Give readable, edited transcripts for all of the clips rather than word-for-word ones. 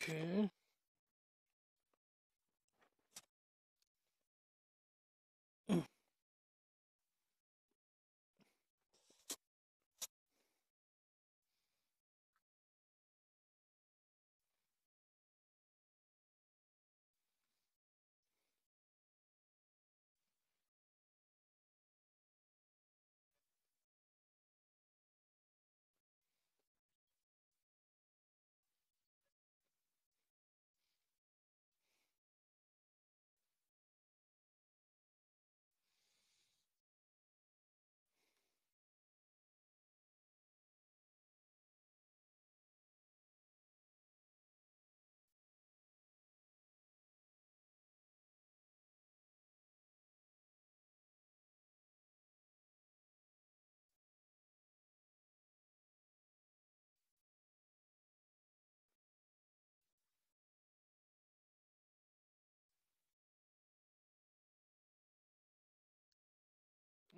Okay.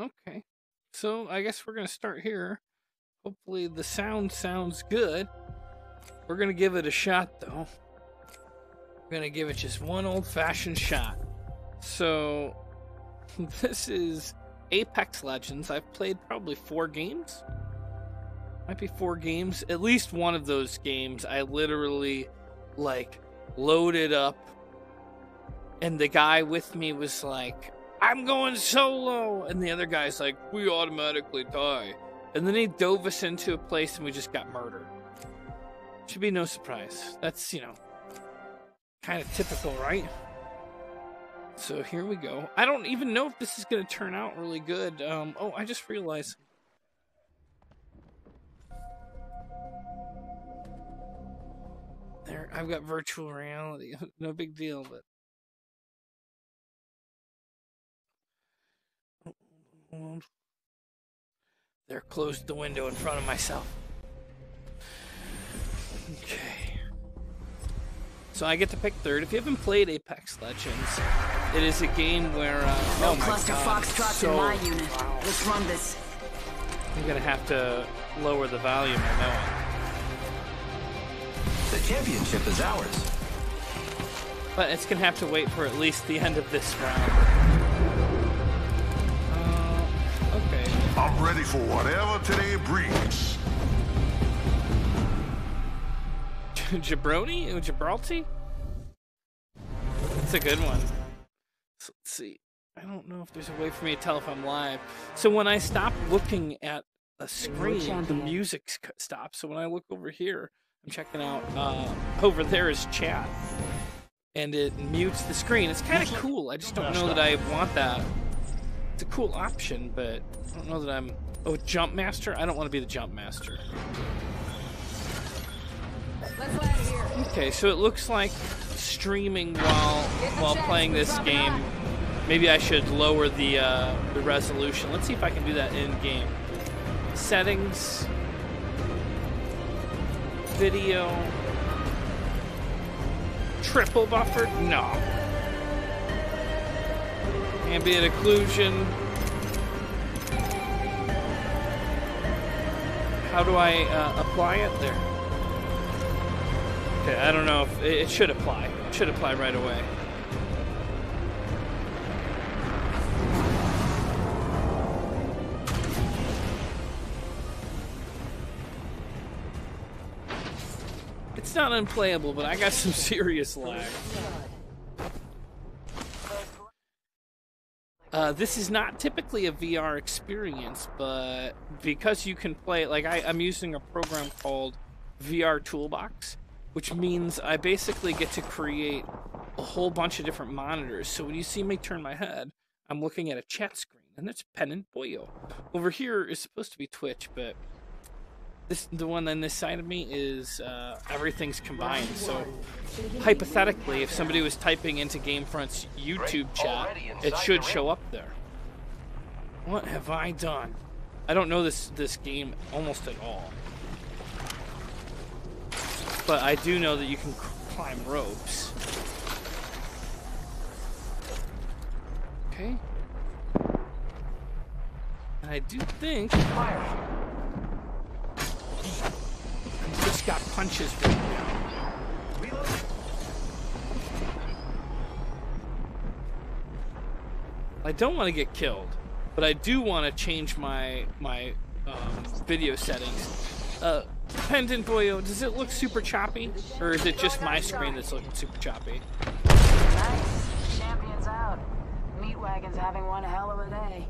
Okay. So I guess we're gonna start here. Hopefully the sound sounds good. We're gonna give it a shot though. We're gonna give it just one old-fashioned shot. So this is Apex Legends. I've played probably 4 games. Might be 4 games. At least one of those games I literally like loaded up and the guy with me was like, I'm going solo, and the other guy's like, we automatically die. And then he dove us into a place and we just got murdered. Should be no surprise. That's, kind of typical, right? So here we go. I don't even know if this is going to turn out really good. Oh, I just realized. There, I've got virtual reality. No big deal, but. There, closed the window in front of myself. Okay. So I get to pick third. If you haven't played Apex Legends, it is a game where no cluster foxtrots in my unit. Wow. Let's run this. I'm gonna have to lower the volume. I know it. The championship is ours. But it's gonna have to wait for at least the end of this round. Okay. I'm ready for whatever today brings. Jabroni? Gibraltar? That's a good one. So let's see. I don't know if there's a way for me to tell if I'm live. So when I stop looking at a screen, the music stops. So when I look over here, I'm checking out, over there is chat. And it mutes the screen. It's kind of cool. I just don't know that I want that. It's a cool option, but I don't know that I'm... Oh, Jump Master? I don't want to be the Jump Master. Okay, so it looks like streaming while playing this game. Maybe I should lower the resolution. Let's see if I can do that in game. Settings, video, triple buffered. No. Ambient occlusion. How do I apply it there? Okay, I don't know if it should apply. It should apply right away. It's not unplayable, but I got some serious lag. This is not typically a VR experience, but because you can play it, like I'm using a program called VR Toolbox, which means I basically get to create a whole bunch of different monitors. So when you see me turn my head, I'm looking at a chat screen, and that's Pennant Boyo. Over here is supposed to be Twitch, but the one on this side of me is everything's combined. So hypothetically, if somebody was typing into Gamefront's YouTube chat, it should show up there. What have I done? I don't know this game almost at all. But I do know that you can climb ropes. Okay. And I do think I just got punches right now. I don't want to get killed, but I do want to change my video settings. Pendant Boyo, does it look super choppy, or is it just my screen that's looking super choppy? Nice. Champions out. Meat wagon's having one hell of a day.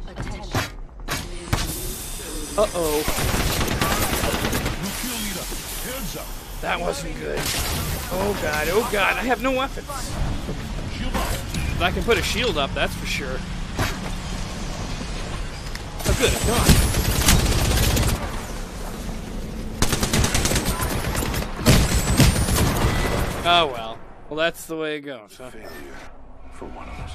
Attention. Uh-oh. New kill leader. Heads up. That wasn't good. Oh god, I have no weapons. Shield up. But I can put a shield up, that's for sure. Oh good, I'm gone. Oh well. Well, that's the way it goes, huh? Failure for one of us.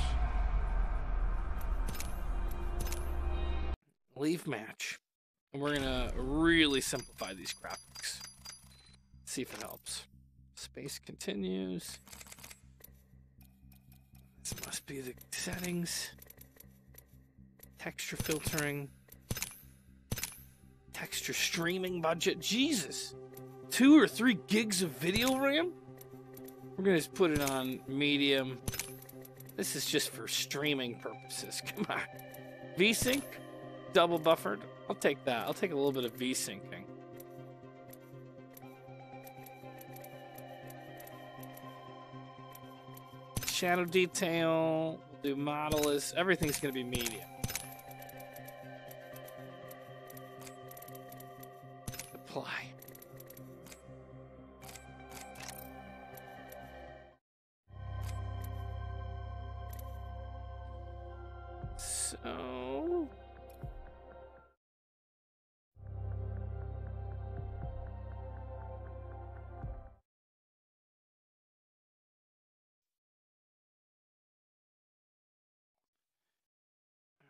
Leave match. And we're gonna really simplify these graphics. See if it helps. Space continues. This must be the settings. Texture filtering. Texture streaming budget. Jesus! 2 or 3 gigs of video RAM? We're gonna just put it on medium. This is just for streaming purposes. Come on. VSync? Double buffered? I'll take that. I'll take a little bit of V-syncing. Shadow detail. We'll do model as everything's gonna be medium. Apply. So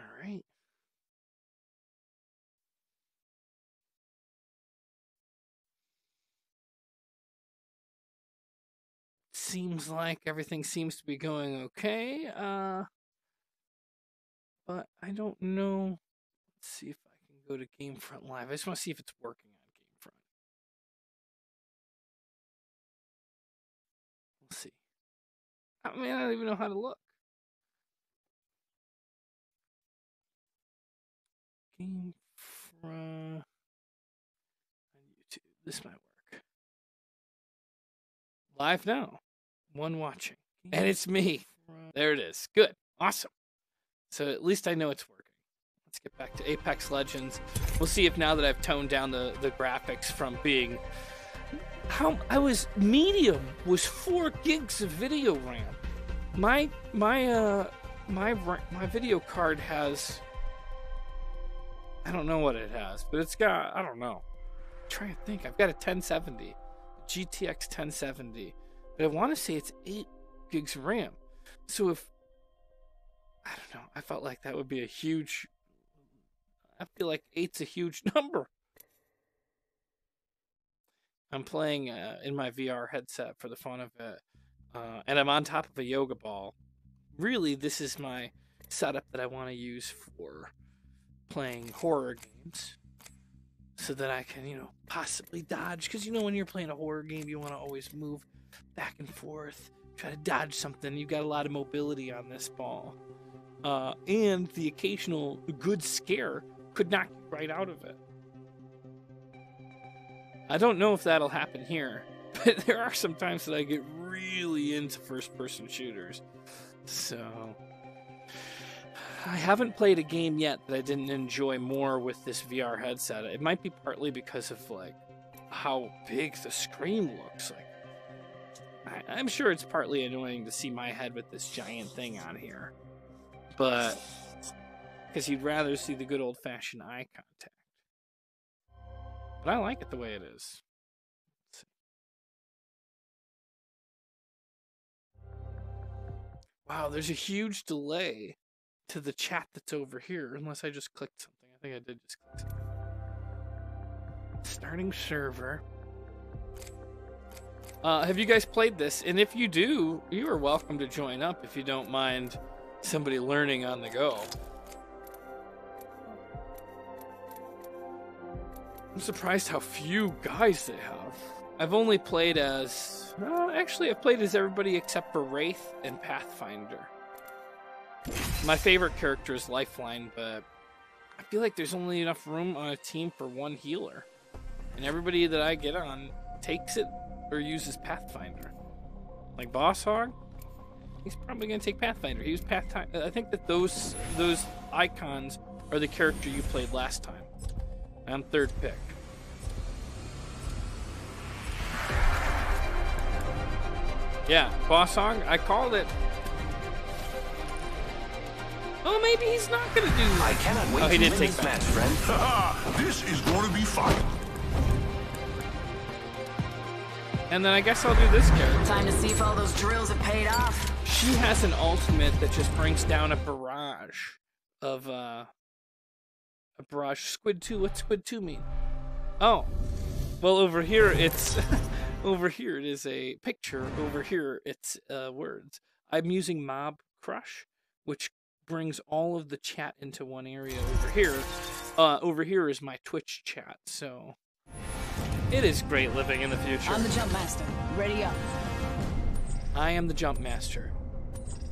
all right. Seems like everything seems to be going okay. But I don't know. Let's see if I can go to Gamefront Live. I just want to see if it's working on Gamefront. We'll see. I mean, I don't even know how to look. Gamefront on YouTube. This might work. Live now. One watching. And it's me. There it is. Good. Awesome. So at least I know it's working. Let's get back to Apex Legends. We'll see if now that I've toned down the graphics from being... medium was 4 gigs of video RAM. My video card has... I don't know what it has, but it's got... I don't know. I'm trying to think. I've got a 1070. GTX 1070. But I want to say it's 8 gigs of RAM. So if... I don't know. I felt like that would be a huge... I feel like 8's a huge number. I'm playing in my VR headset for the fun of it. And I'm on top of a yoga ball. Really, this is my setup that I want to use for playing horror games. So that I can, possibly dodge. Because, when you're playing a horror game, you want to always move back and forth. Try to dodge something. You've got a lot of mobility on this ball. And the occasional good scare could knock you right out of it. I don't know if that'll happen here, but there are some times that I get really into first-person shooters. So, I haven't played a game yet that I didn't enjoy more with this VR headset. It might be partly because of, how big the screen looks. I'm sure it's partly annoying to see my head with this giant thing on here. But, because you'd rather see the good old-fashioned eye contact. But I like it the way it is. Let's see. Wow, there's a huge delay to the chat that's over here, unless I just clicked something. I think I did just click something. Starting server. Have you guys played this? And if you do, you are welcome to join up if you don't mind somebody learning on the go. I'm surprised how few guys they have. I've only played as... actually, I've played as everybody except for Wraith and Pathfinder. My favorite character is Lifeline, but I feel like there's only enough room on a team for one healer. And everybody that I get on takes it or uses Pathfinder. Like Boss Hog, he's probably going to take Pathfinder. He was Pathfinder. I think that those icons are the character you played last time. I'm third pick. Yeah, Boss Hog, I called it. Oh, maybe he's not going to do that. I cannot wait he to did win take this that. match, friend. This is going to be fun. And then I guess I'll do this character. Time to see if all those drills have paid off. She has an ultimate that just brings down a barrage of, a barrage. Squid 2, what's Squid 2 mean? Oh, well, over here it's, over here it is a picture. Over here it's, words. I'm using Mob Crush, which brings all of the chat into one area over here. Over here is my Twitch chat, so it is great living in the future. I'm the jump master. Ready up. I am the jump master.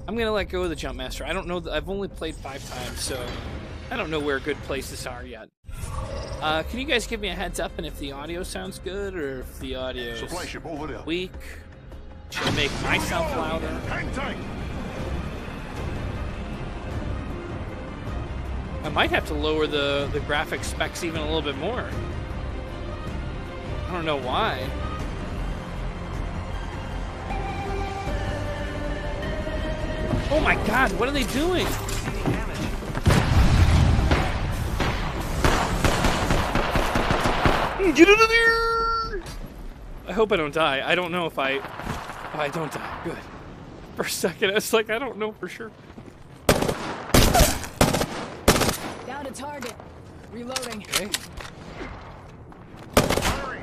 I'm gonna let go of the jump master. I don't know. I've only played 5 times, so I don't know where good places are yet. Can you guys give me a heads up and if the audio sounds good or if the audio is Supply ship over there. weak? Should I make myself louder? Hang tight. I might have to lower the graphic specs even a little bit more. I don't know why. Oh my god, what are they doing? Get out of there! I hope I don't die. I don't know if I... Oh, I don't die. Good. For a second, I was like, I don't know for sure. Down to target. Reloading. Okay. Hurry.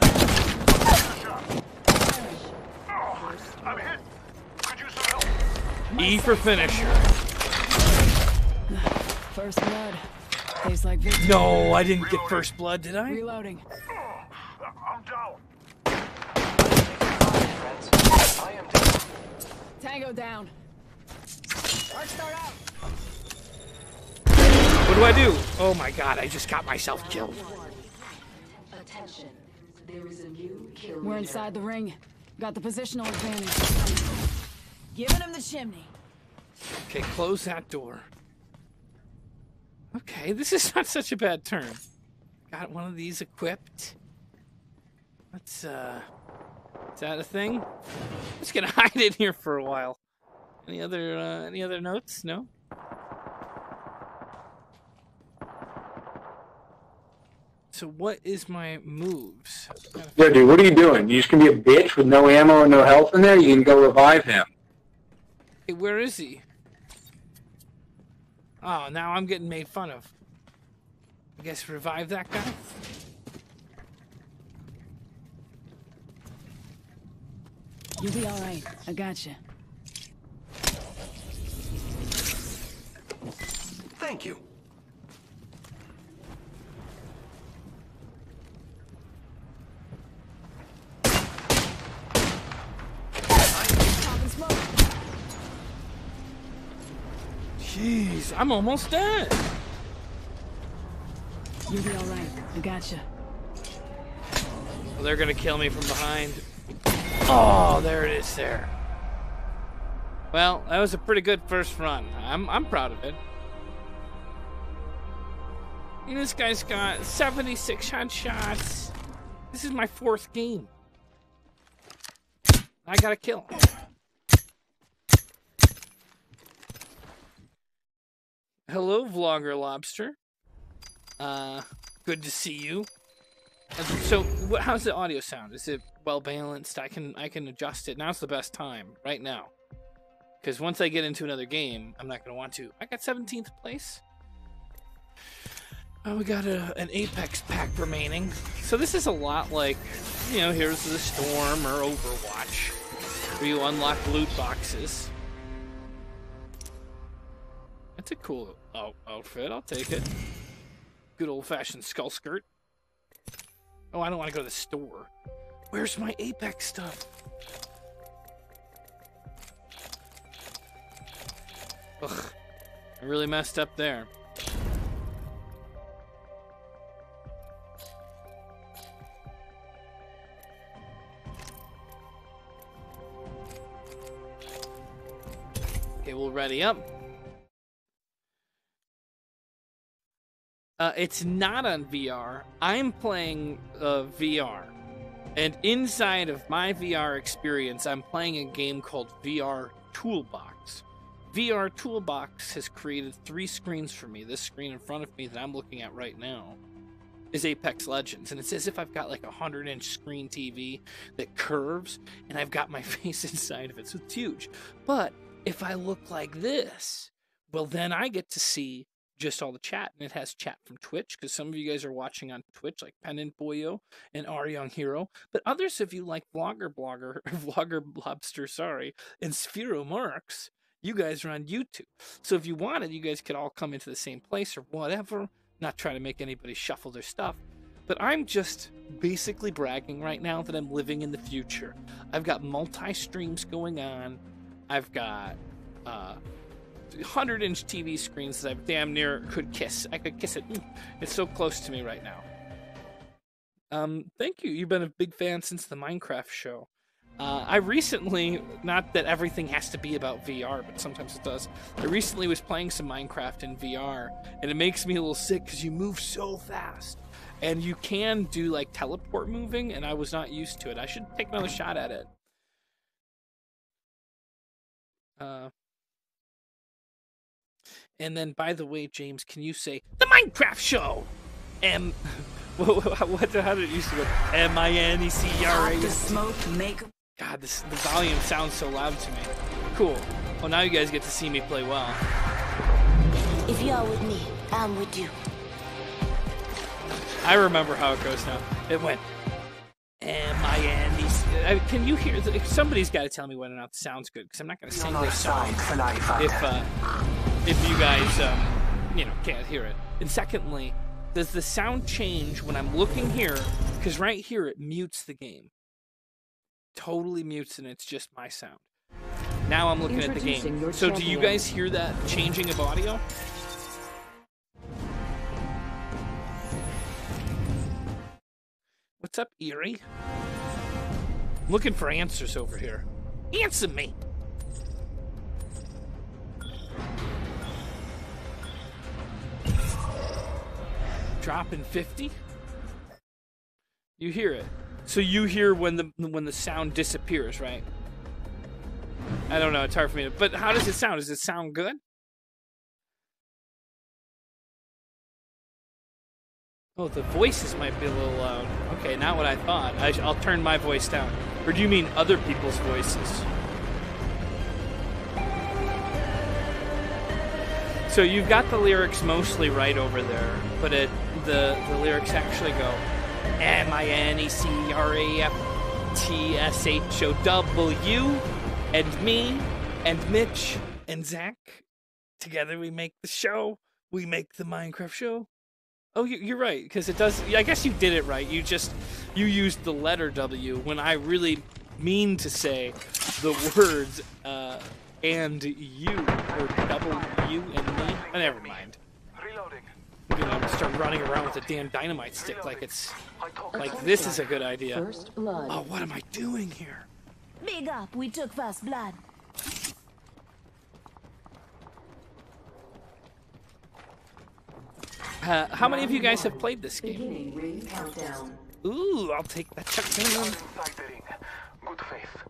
I'm hit. Could use some help. E for finisher. First blood. Tastes like victory. No, I didn't get first blood, did I? Reloading. I'm down. Friends, I am down. Tango down. Arc start out. What do I do? Oh my god, I just got myself killed. Attention. There is a new kill We're leader. inside the ring. Got the positional advantage. Giving him the chimney. Okay, close that door. Okay, this is not such a bad turn. Got one of these equipped. Let's, is that a thing? I'm just gonna hide in here for a while. Any other notes? No? So what is my moves? Yeah, dude, what are you doing? You just gonna be a bitch with no ammo and no health in there? You can go revive him. Hey, where is he? Oh, now I'm getting made fun of. I guess revive that guy? You'll be alright. I gotcha. Thank you. Popping smoke. Jeez, I'm almost dead. You'll be alright. I gotcha. Well, they're gonna kill me from behind. Oh, there it is there. Well, that was a pretty good first run. I'm proud of it. And this guy's got 76 headshots. This is my 4th game. I got a kill. Hello, Vlogger Lobster. Good to see you. So, how's the audio sound? Is it well balanced? I can adjust it. Now's the best time, right now. Because once I get into another game, I'm not going to want to. I got 17th place. Oh, we got an Apex pack remaining. So this is a lot like, you know, Heroes of the Storm or Overwatch, where you unlock loot boxes. That's a cool outfit. I'll take it. Good old-fashioned skull skirt. Oh, I don't want to go to the store. Where's my Apex stuff? Ugh. I really messed up there. Okay, we'll ready up. It's not on VR. I'm playing VR. And inside of my VR experience, I'm playing a game called VR Toolbox. VR Toolbox has created 3 screens for me. This screen in front of me that I'm looking at right now is Apex Legends. And it's as if I've got like a 100-inch screen TV that curves, and I've got my face inside of it. So it's huge. But if I look like this, well, then I get to see just all the chat, and it has chat from Twitch, because some of you guys are watching on Twitch, like Pendant Boyo and Our Young Hero, but others of you like Vlogger Blobster, and Sphero Marks, you guys are on YouTube. So if you wanted, you guys could all come into the same place or whatever. Not trying to make anybody shuffle their stuff, but I'm just basically bragging right now that I'm living in the future. I've got multi-streams going on. I've got 100-inch TV screens that I damn near could kiss. I could kiss it. It's so close to me right now. Thank you. You've been a big fan since the Minecraft show. I recently, not that everything has to be about VR, but sometimes it does. I recently was playing some Minecraft in VR, and it makes me a little sick because you move so fast. And you can do like teleport moving, and I was not used to it. I should take another shot at it. And then, by the way, James, can you say the Minecraft show? How did it used to go? M-I-N-E-C-R-A. Smoke make. God, the volume sounds so loud to me. Cool. Well, now you guys get to see me play well. If you are with me, I'm with you. I remember how it goes now. It went M-I-N-E-C. Can you hear? Somebody's got to tell me whether or not it sounds good, because I'm not going to sing this song if you guys, can't hear it. And secondly, does the sound change when I'm looking here? Because right here it mutes the game. Totally mutes, and it's just my sound. Now I'm looking at the game. So do you guys hear that changing of audio? What's up, Eerie? I'm looking for answers over here. Answer me! Dropping 50? You hear it. So you hear when the sound disappears, right? I don't know, it's hard for me to... But how does it sound? Does it sound good? Oh, the voices might be a little loud. Okay, not what I thought. I'll turn my voice down. Or do you mean other people's voices? So you've got the lyrics mostly right over there, but the lyrics actually go M-I-N-E-C-R-A-F-T-S-H-O-W, and me, and Mitch, and Zach. Together we make the show. We make the Minecraft show. Oh, you're right, because it does... I guess you did it right. You used the letter W when I really mean to say the words and you, or double you and me. Oh, never mind. Reloading. I'm gonna start running around with a damn dynamite stick like it's... Like this is a good idea. First blood. Oh, what am I doing here? Big up, we took first blood. How many of you guys have played this game? Beginning ring countdown. Ooh, I'll take that shotgun. Inside the ring. Good faith.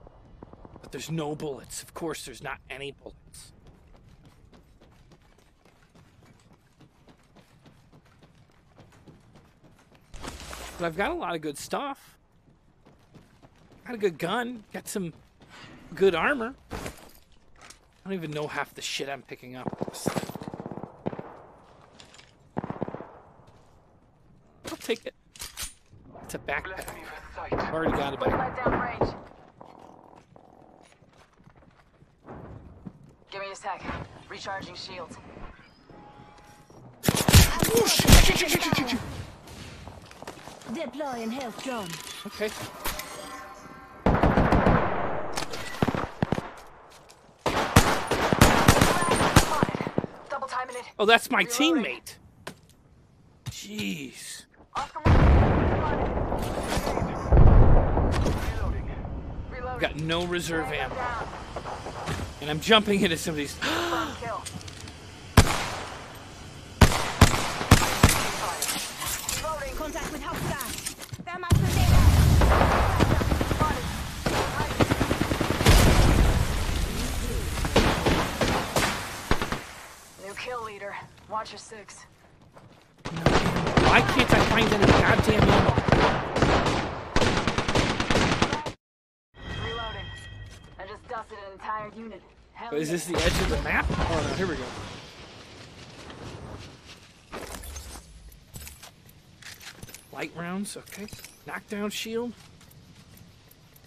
But there's no bullets. Of course, there's not any bullets. But I've got a lot of good stuff. Got a good gun. Got some good armor. I don't even know half the shit I'm picking up. I'll take it. It's a backpack. I've already got a backpack. Right down range. Give me a sec. Recharging shields. Deploying health drone. Okay. Double time Oh, that's my teammate. Jeez. Oscar Mike. Reloading. Reloading. Got no reserve ammo. Down. And I'm jumping into somebody's... First kill. Reloading. Contact with hostile. Wehrmacht Bewegung. New kill leader. Watch your six. Why can't I find any goddamn ammo? Reloading. I just dusted an entire unit. Hell Is yeah. this the edge of the map? Oh no, here we go. Light rounds, okay. Knockdown shield.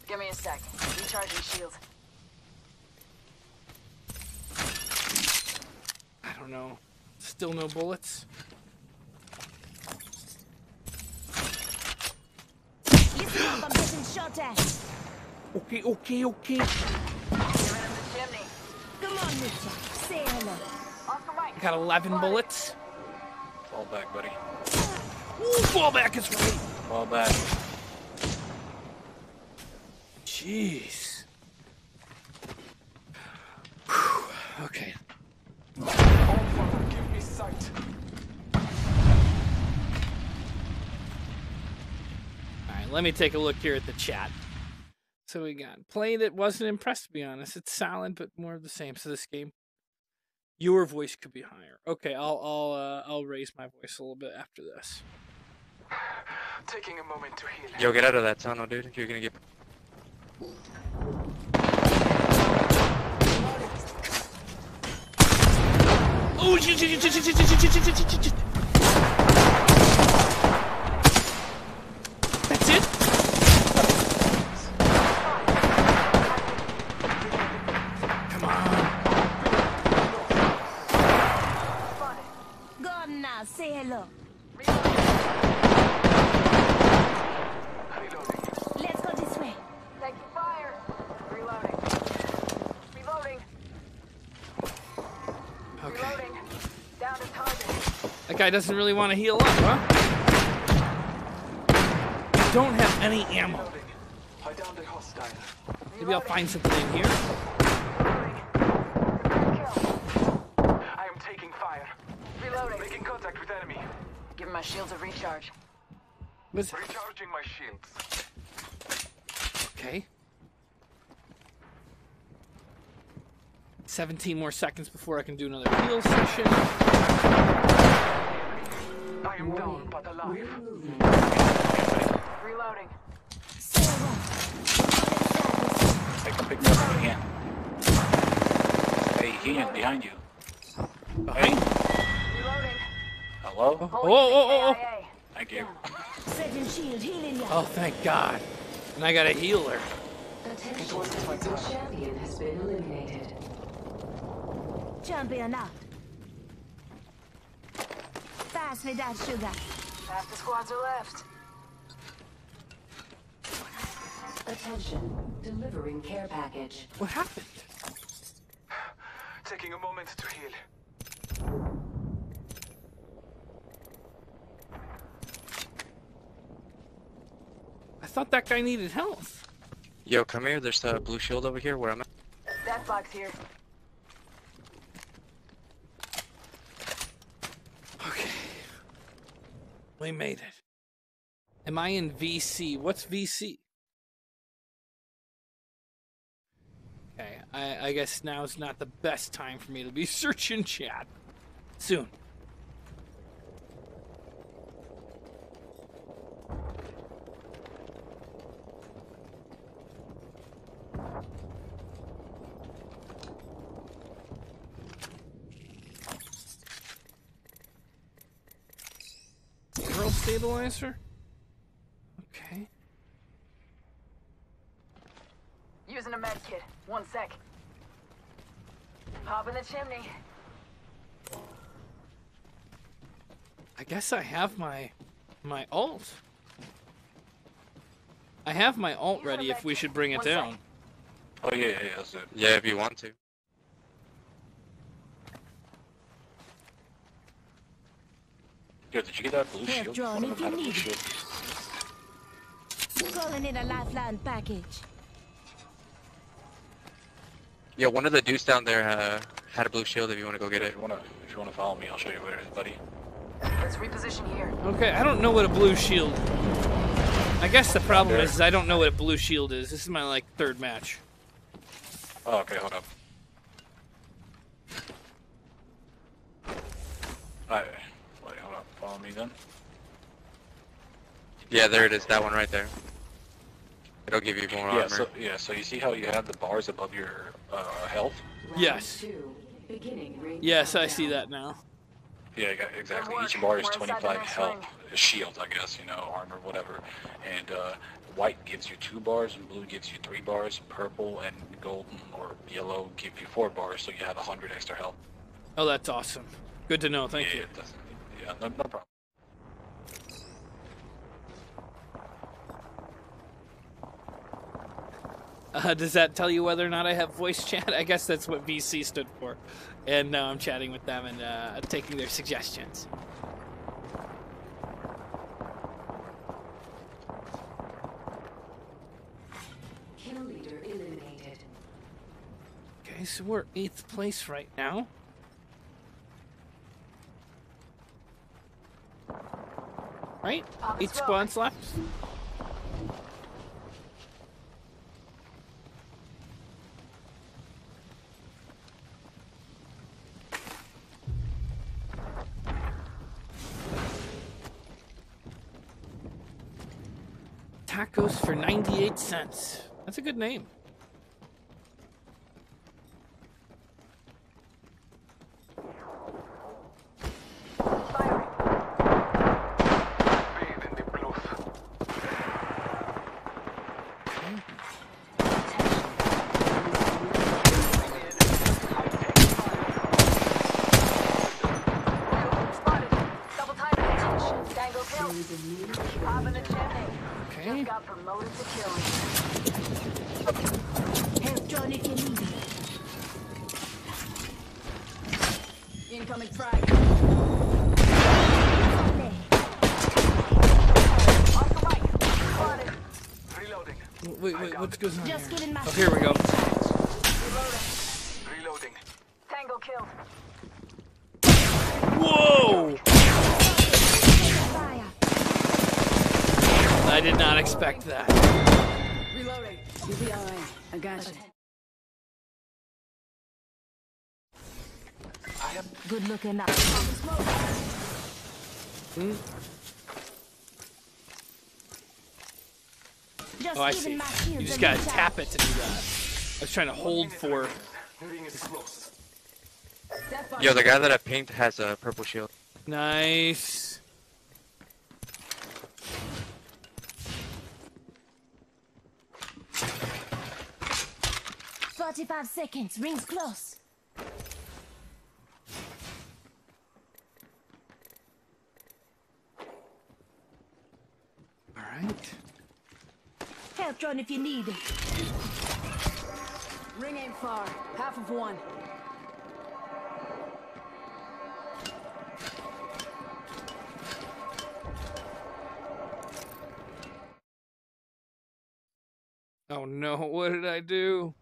Give me a sec. Recharging shields. I don't know. Still no bullets. Listen up, I'm getting shot at. Okay, okay, okay. Give him the chimney. Come on, Mitchell. Say hello. Oscar Mike. Got 11 bullets. Fall back, buddy. Ooh, fall back is right. Fall back. Jeez. Whew. Okay. Give me sight. Alright, let me take a look here at the chat. So we got played it, wasn't impressed to be honest. It's solid, but more of the same. So this game, your voice could be higher. Okay, I'll raise my voice a little bit after this. Taking a moment to heal. Yo, get out of that tunnel, dude. You're gonna get. Oh shit. That's it? Come on. Go on now, say hello. Reloading. Let's go this way. Taking fire. Reloading. Reloading. Okay. Reloading. Down to target. That guy doesn't really want to heal up, huh? I don't have any ammo. Reloading. I downed a hostile. Maybe I'll find something in here. I am taking fire. Reloading. Making contact with enemy. Give my shields a recharge. What's Recharging my shields. okay? 17 more seconds before I can do another heal session. I am down but alive. Reloading. Say hello. I can pick that up again. Hey, Ian, behind you. Behind. Reloading. Hello? Oh. KIA. Thank you. Setting shield, healing ya. Oh, thank God. And I got a healer. Attention, the champion has been eliminated. Champion out. Pass me that sugar. Half the squads are left. Attention, delivering care package. What happened? Taking a moment to heal. I thought that guy needed health. Yo, come here. There's a blue shield over here where I'm at. Death box here. Okay. We made it. Am I in VC? What's VC? Okay, I guess now's not the best time for me to be searching chat. Soon. World stabilizer? Okay. Using a med kit. 1 sec. Pop in the chimney. I guess I have my ult. I have my ult ready if we should bring it down. Oh, yeah, that's it. Yeah, if you want to. Yo, did you get that blue Here, shield? John, One of if them had you a blue need shield. Calling in a lifeline package. Yeah, one of the dudes down there had a blue shield if you want to go get it. If you wanna follow me, I'll show you where it is, buddy. Let's reposition here. Okay, I don't know what a blue shield. I guess the problem is I don't know what a blue shield is. This is my like third match. Oh, okay, hold up. Alright, wait, hold up. Follow me then. Yeah, there it is. That one right there. It'll give you more armor. So you see how you have the bars above your health? Yes. Beginning ring Yes, I see that now. Yeah, exactly. Good Each work. bar is We're inside the 25 next health. ring. Shield, I guess, you know, armor, whatever. And white gives you 2 bars, and blue gives you 3 bars. Purple and golden or yellow give you 4 bars, so you have 100 extra health. Oh, that's awesome. Good to know. Thank you. Yeah, no problem. Does that tell you whether or not I have voice chat? I guess that's what VC stood for. And now I'm chatting with them and taking their suggestions. kill leader eliminated. Okay, so we're 8th place right now. Right? 8 squads left. Tacos for 98 cents. That's a good name. Bathe in the bluff. Spotted. Double time attention. Tango kill. Pop in the chimney. Okay. Just got promoted to killing. Help John if you need it. Incoming frag. Off the mic. Spotted. Reloading. Wait, what's going on Just here? giving my Oh, here we go. Reloading. Tango killed. Whoa! fire. I did not expect that. Reloading. You'll be alright. I got you. Good looking up. Just Oh, I giving see. my shields You just a gotta recharge. tap it to do that. I was trying to hold for... The ring is close. Yo, the guy that I pinged has a purple shield. Nice. "45 seconds. Rings close. Alright. Help John if you need it. Ring ain't far. Half of one. Oh no, what did I do?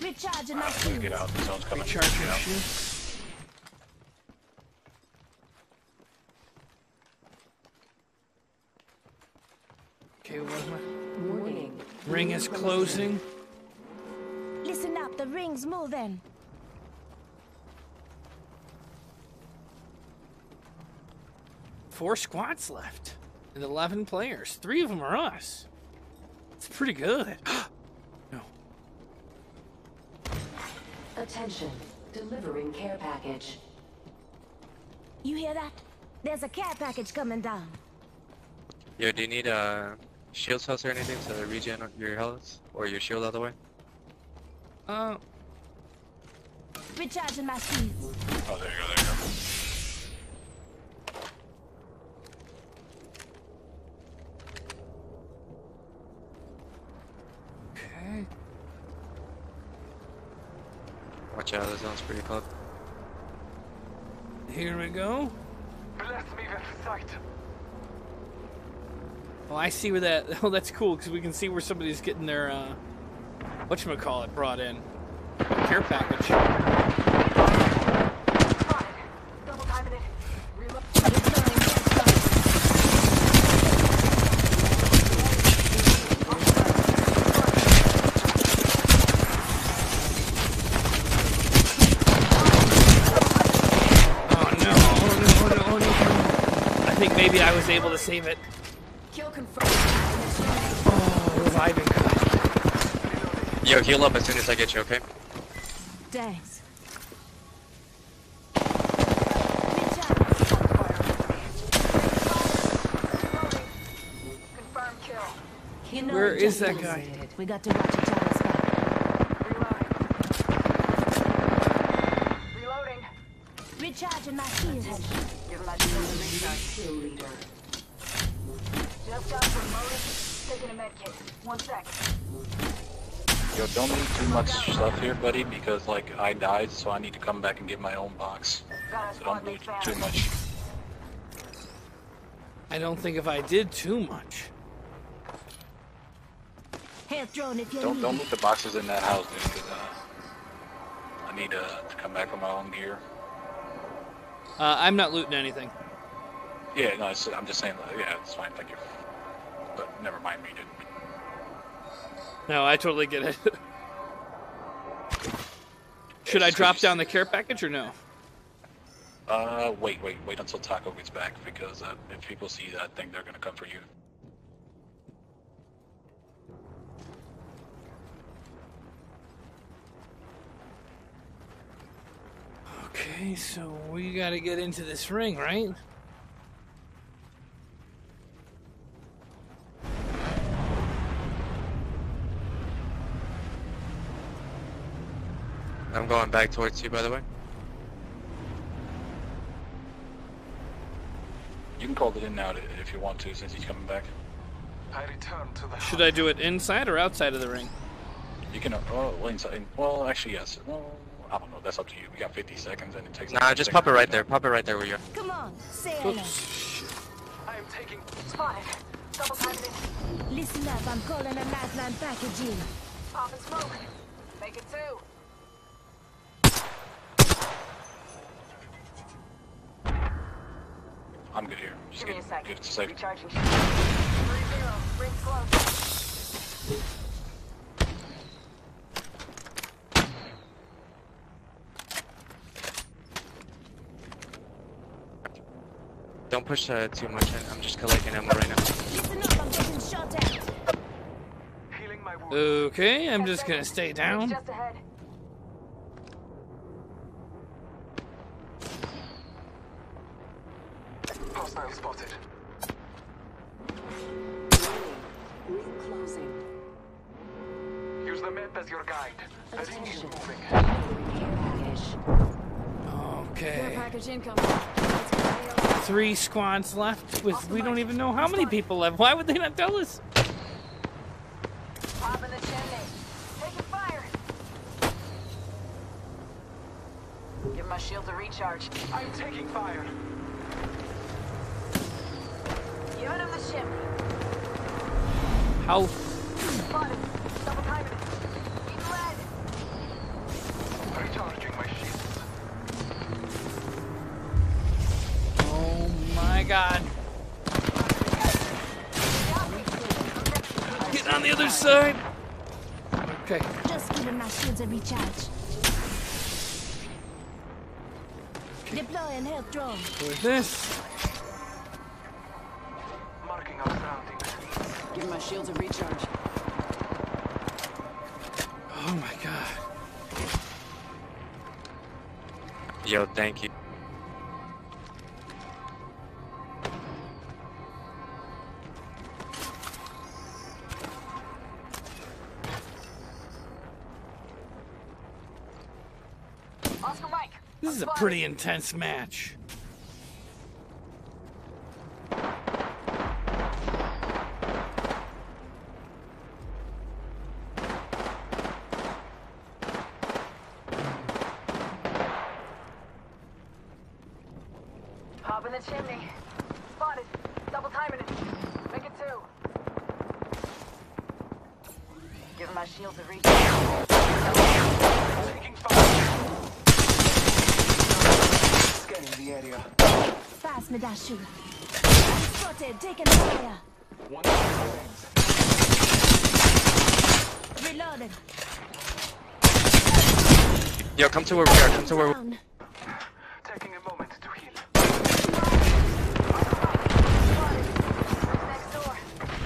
Recharging my Get shields. out, the zone's coming. Recharge Get your out. shield. Okay, what am I? Warning. Ring is closing. Listen up, the ring's moving. Four squads left. And 11 players. 3 of them are us. It's pretty good. No. Attention. Delivering care package. You hear that? There's a care package coming down. Yo, do you need shield cells or anything to regen your health or your shield out of the way? Recharging my shields. Oh, there you go, there you go. Okay. Watch watch out, the zone's pretty close. Here we go. Bless me with sight. Well, I see where that. Oh, that's cool because we can see where somebody's getting their whatchamacallit brought in. Care package. Double timing it. Reload. I think maybe I was able to save it. Kill confirmed. Oh, reviving good. Yo, heal up as soon as I get you, okay? Thanks. Confirmed kill. You know Where it is just that is. guy? We got to watch each other's back. Reloading. Recharging my shields. Give my shield a recharge. Kill leader. Just got promoted. Taking a med kit. 1 sec. Yo, don't need too much stuff here, buddy, because like I died, so I need to come back and get my own box. Got a So don't squad do mate too found. much. I don't think if I did too much. Health drone if you Don't need don't it. loot the boxes in that house, dude, because I need to come back with my own gear. I'm not looting anything. Yeah, no, I'm just saying. Yeah, it's fine, thank you. But never mind me, dude. No, I totally get it. Should I It's drop good. down the care package or no? Wait until Taco gets back, because if people see that, I think they're gonna come for you. Okay, so we gotta get into this ring, right? I'm going back towards you, by the way. You can call it in now if you want to, since he's coming back. I return to the Should I do it inside or outside of the ring? You can, well, inside. Well, actually, yes. Well, I don't know. That's up to you. We got 50 seconds, and it takes. Nah, just pop it right there. Pop it right there where you are. Come on, say hello. Oops. I am taking. Spotted. Double timing it. Listen up, I'm calling a lifeline package in. Pop and smoke. Make it 2. I'm good here. Just Give me a get sec. it to safe. Recharging shield. 3-0. Ring close. Don't push too much. I'm just collecting ammo right now. Listen up, I'm getting shot at. Healing my wound. Okay, I'm just gonna stay It's down. just ahead. Hostile spotted. Ring closing. Use the map as your guide. The ring is Attention. moving. Care package. Okay. Package incoming. 3 squads left with we don't even know how many people left. Why would they not tell us? Pop in the chimney. Taking fire. Give my shield a recharge. I'm taking fire. Giving him the chimney. How? Spotted. Double timing it. Eat red. Recharging my shields. Oh my God! Get on the other side. Okay. Just giving my shields a recharge. Deploying health drone. With this. Marking our surroundings. Give my shield a recharge. Oh my God. Yo, thank you. Oscar Mike. This is a pretty intense match. chimney. Spotted. Double timing it. Make it 2. Give my shields a reach. Taking fire. Scanning the area. Fast, Medashu. Spotted, taking fire. One remains. Reloaded. Yo, come to where we are. Come to where. Down. Taking a moment to heal. Next door.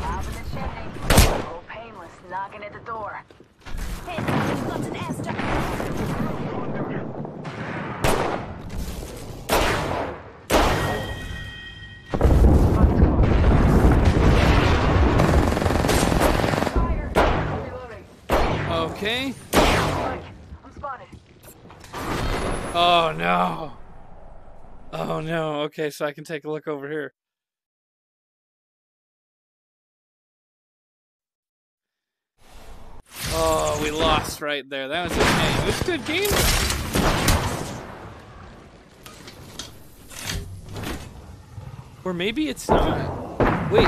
Out of the chimney. Oh, painless. Knocking at the door. Hey, we've got an airstrike. Fire. Reloading. Okay. I'm spotted. Oh no. Oh no. Okay, so I can take a look over here. Oh, we lost right there. That was a game. It was a good game. Or maybe it's not. Wait.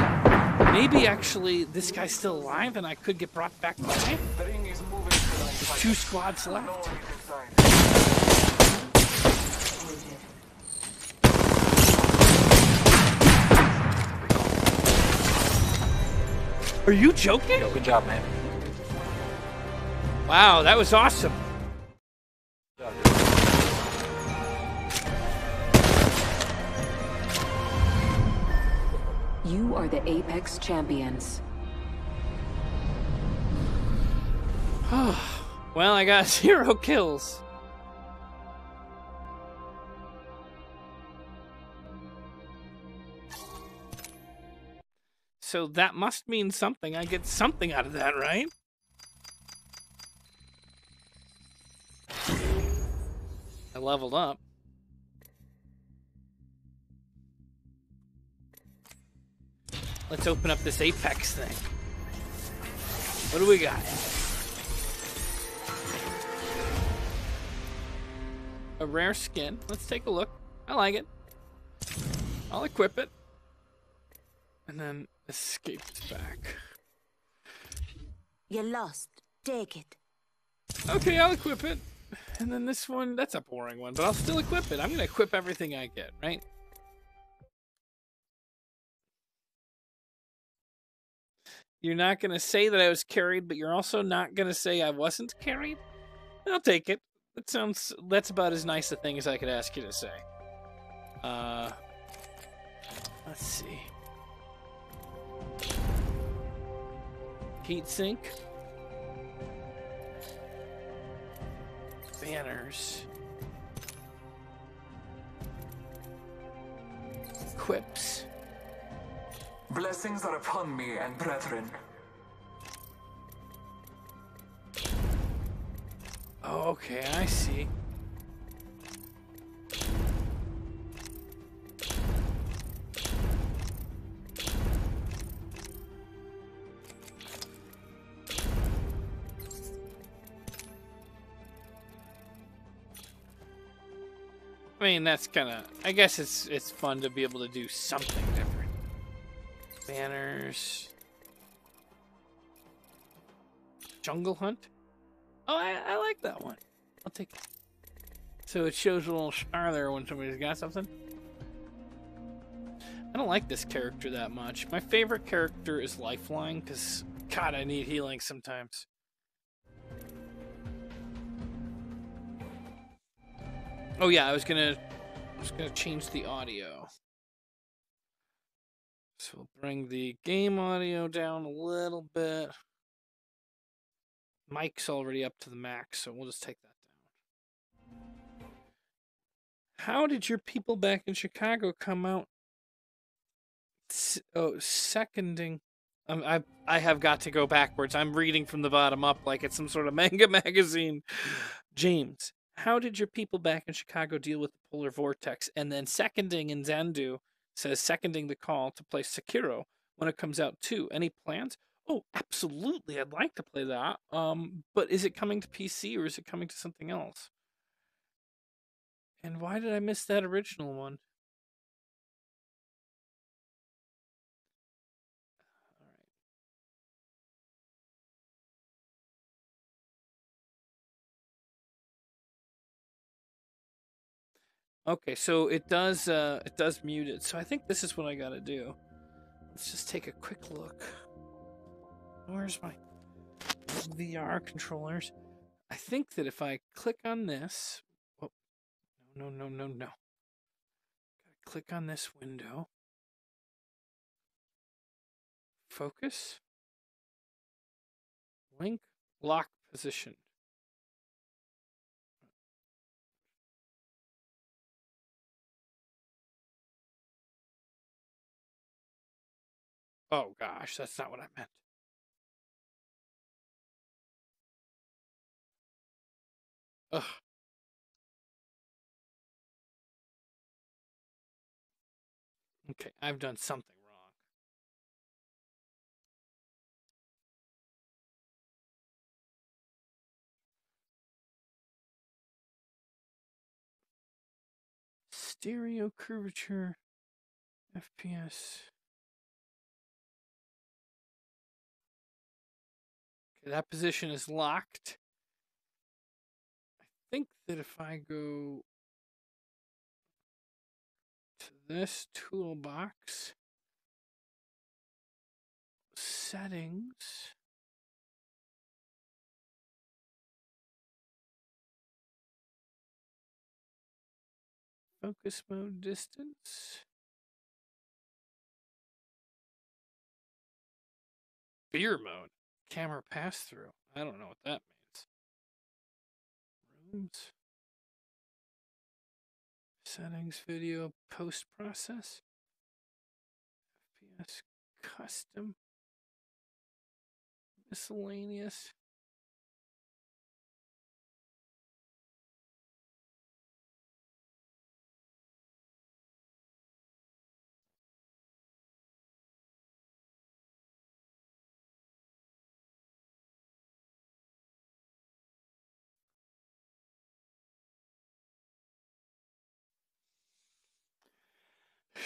Maybe actually this guy's still alive and I could get brought back to life? The ring is moving to the There's inside. 2 squads No left. one is inside. Are you joking? Yo, good job, man. Wow, that was awesome. You are the Apex Champions. Well, I got 0 kills. So that must mean something. I get something out of that, right? I leveled up. Let's open up this Apex thing. What do we got? A rare skin. Let's take a look. I like it. I'll equip it. And then escape back. You lost. Take it. Okay, I'll equip it. And then this one, that's a boring one, but I'll still equip it. I'm going to equip everything I get, right? You're not going to say that I was carried, but you're also not going to say I wasn't carried? I'll take it. That's about as nice a thing as I could ask you to say. Let's see. Heatsink. Banners. Quips. Blessings are upon me and brethren. Oh, okay, I see. I mean, that's kind of... I guess it's fun to be able to do something different. Banners. Jungle Hunt? Oh, I like that one. I'll take it. So it shows a little star there when somebody's got something. I don't like this character that much. My favorite character is Lifeline, because, God, I need healing sometimes. Oh yeah, I was gonna change the audio. So we'll bring the game audio down a little bit. Mic's already up to the max, so we'll just take that down. How did your people back in Chicago come out? Seconding. I have got to go backwards. I'm reading from the bottom up like it's some sort of manga magazine. James, how did your people back in Chicago deal with the polar vortex? And then seconding in Zandu says seconding the call to play Sekiro when it comes out too. Any plans? Oh, absolutely. I'd like to play that. But is it coming to PC or is it coming to something else? And why did I miss that original one? Okay, so it does mute it. So I think this is what I gotta do. Let's just take a quick look. Where's my VR controllers? I think that if I click on this, oh, no. Gotta click on this window. Focus. Link. Lock position. Oh gosh, that's not what I meant. Ugh. Okay, I've done something wrong. Stereo curvature, FPS. Okay, that position is locked. I think that if I go to this toolbox, settings, focus mode, distance, beer mode, camera pass through. I don't know what that means. Rooms, settings, video, post process, FPS, custom, miscellaneous.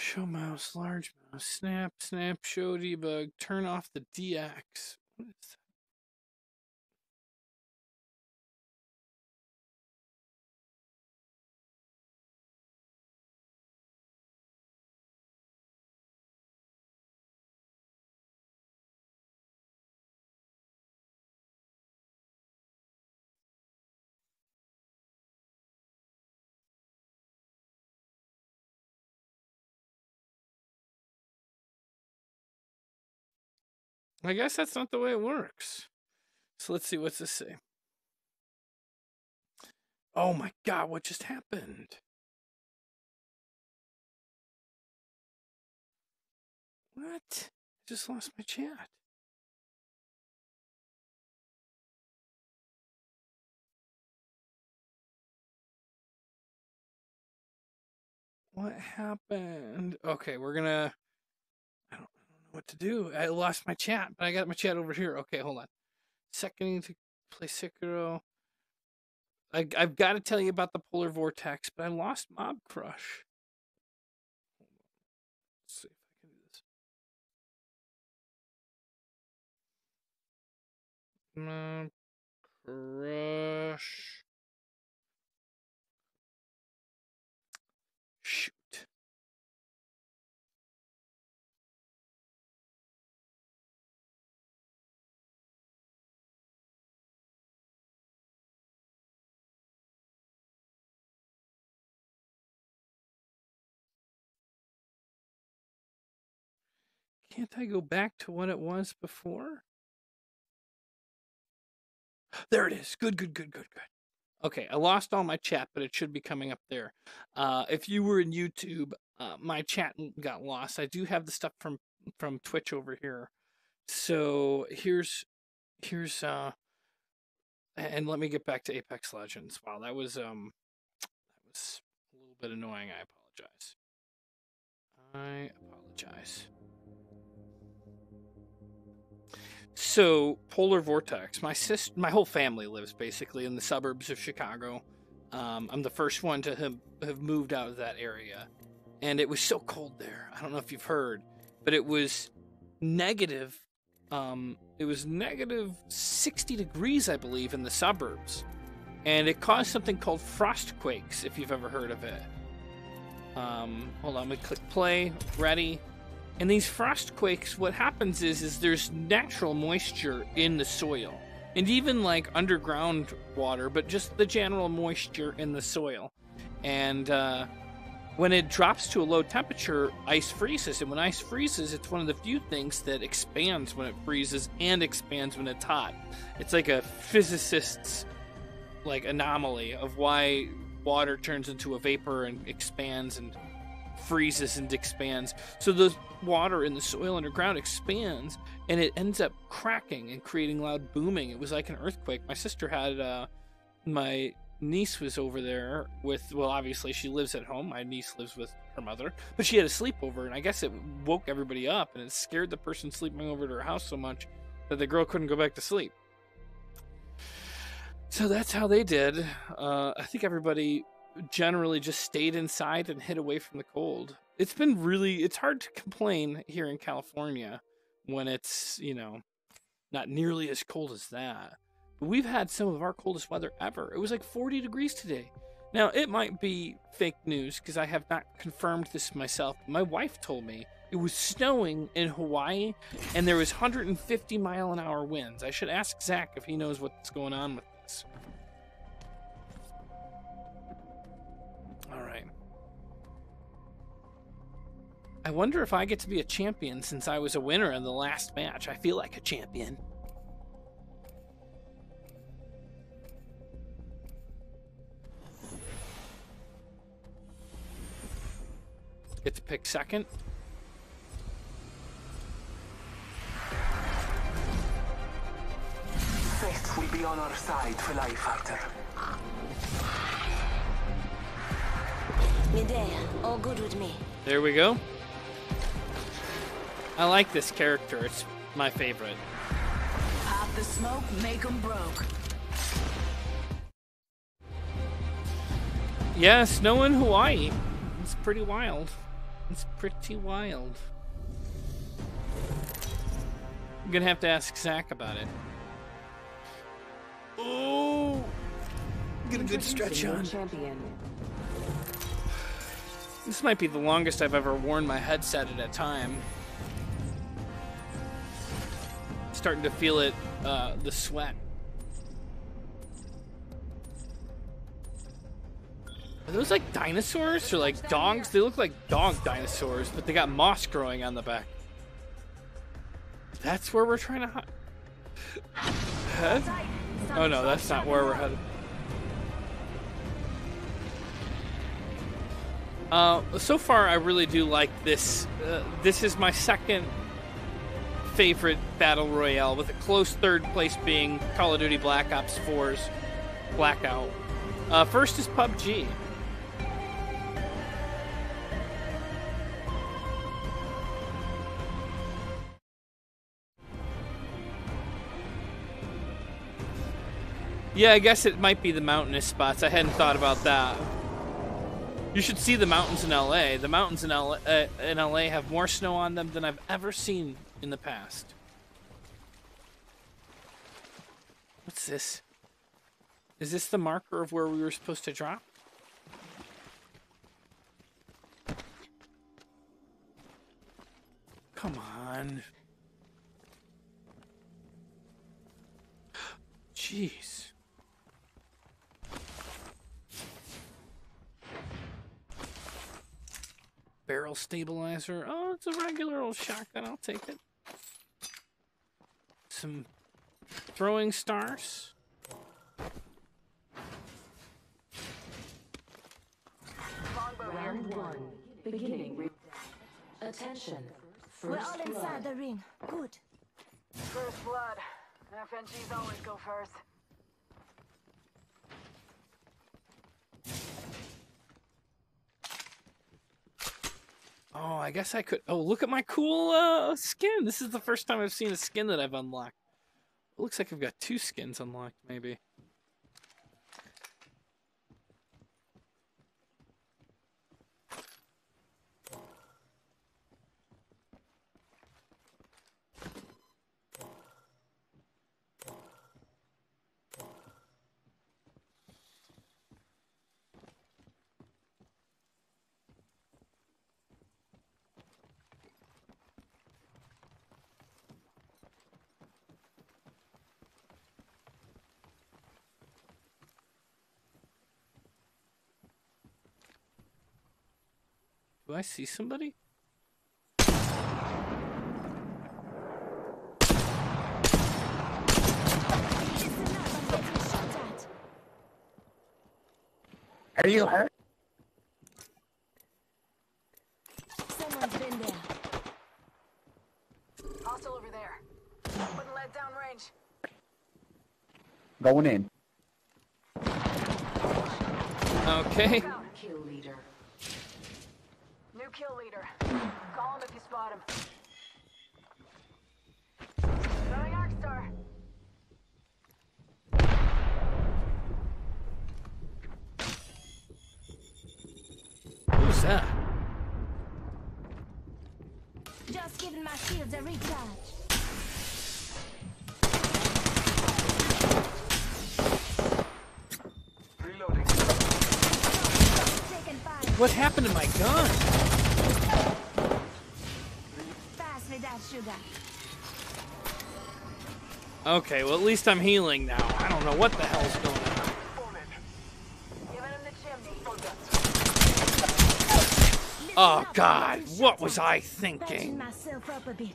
Show mouse, large mouse, snap, show debug, turn off the DX. What is that? I guess that's not the way it works. So let's see, what's this say? Oh my god, what just happened? What? I just lost my chat. What happened? Okay, we're gonna... I don't know what to do. I lost my chat, but I got my chat over here. Okay, hold on. Second to play Sekiro. I've got to tell you about the Polar Vortex, but I lost Mob Crush. Hold on. Let's see if I can do this. Mob Crush. Shoot. Can't I go back to what it was before? There it is. Good. Okay, I lost all my chat, but it should be coming up there. If you were in YouTube, my chat got lost. I do have the stuff from Twitch over here. So here's and let me get back to Apex Legends. Wow, that was a little bit annoying. I apologize. So, Polar Vortex. My whole family lives basically in the suburbs of Chicago. I'm the first one to have moved out of that area, and it was so cold there. I don't know if you've heard, but it was negative. It was negative 60 degrees, I believe, in the suburbs, and it caused something called frost quakes. If you've ever heard of it, Hold on, we click play, ready. And these frost quakes, what happens is there's natural moisture in the soil. And even like underground water, but just the general moisture in the soil. And when it drops to a low temperature, ice freezes. And when ice freezes, it's one of the few things that expands when it freezes and expands when it's hot. It's like a physicist's like anomaly of why water turns into a vapor and expands and freezes and expands. So the water in the soil underground expands and it ends up cracking and creating loud booming. It was like an earthquake. My sister had my niece was over there with, well, obviously she lives at home. My niece lives with her mother, but she had a sleepover, and I guess it woke everybody up, and it scared the person sleeping over to her house so much that the girl couldn't go back to sleep. So that's how they did. I think everybody generally just stayed inside and hid away from the cold. It's been really, it's hard to complain here in California when it's, you know, not nearly as cold as that. We've had some of our coldest weather ever. It was like 40 degrees today. Now, it might be fake news because I have not confirmed this myself. My wife told me it was snowing in Hawaii and there was 150-mile-an-hour winds. I should ask Zach if he knows what's going on with this. All right. I wonder if I get to be a champion since I was a winner in the last match. I feel like a champion. Get to pick second. Faith will be on our side for life after. Midday, all good with me. There we go. I like this character. It's my favorite. Pop the smoke, make 'em broke. Yeah, snow in Hawaii. It's pretty wild. It's pretty wild. I'm gonna have to ask Zach about it. Oh, get a good stretch on. This might be the longest I've ever worn my headset at a time. Starting to feel it, the sweat. Are those like dinosaurs or like dogs? They look like dog dinosaurs, but they got moss growing on the back. That's where we're trying to head? Oh no, that's not where we're headed. So far I really do like this. This is my second favorite Battle Royale, with a close third place being Call of Duty Black Ops 4's Blackout. First is PUBG. Yeah, I guess it might be the mountainous spots. I hadn't thought about that. You should see the mountains in LA. The mountains in LA have more snow on them than I've ever seen in the past. What's this? Is this the marker of where we were supposed to drop? Come on. Jeez. Barrel stabilizer. Oh, it's a regular old shotgun. I'll take it. Some throwing stars. Round one. Beginning. Attention. We're First all inside the ring. Good. First blood. FNGs always go first. Oh, I guess I could. Oh, look at my cool skin. This is the first time I've seen a skin that I've unlocked. It looks like I've got 2 skins unlocked, maybe. Do I see somebody? Are you hurt? Someone's been there. Hostile over there. Wouldn't let down range. Going in. Okay. Kill leader. New kill leader. Call him if you spot him. Throwing Arcstar. Who's that? Just giving my shields a recharge. Reloading. Taking fire. What happened to my gun? Pass me that sugar. Okay, well at least I'm healing now. I don't know what the hell's going on. Giving him the chimney. Oh God, what was I Patching thinking? myself up a bit.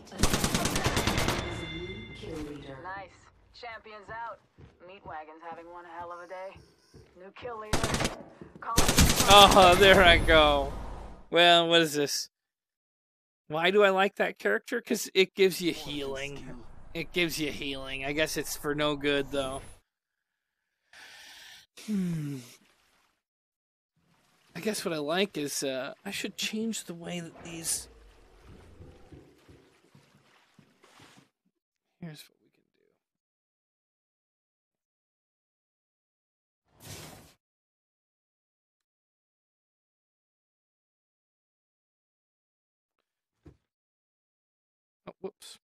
Kill leader. Nice. Champions out. Meat wagon's having one hell of a day. New kill leader. Call him. Oh, there I go. Well, what is this? Why do I like that character? Because it gives you healing. It gives you healing. I guess it's for no good, though. I guess what I like is I should change the way that these... Here's what we can do. Oh, whoops.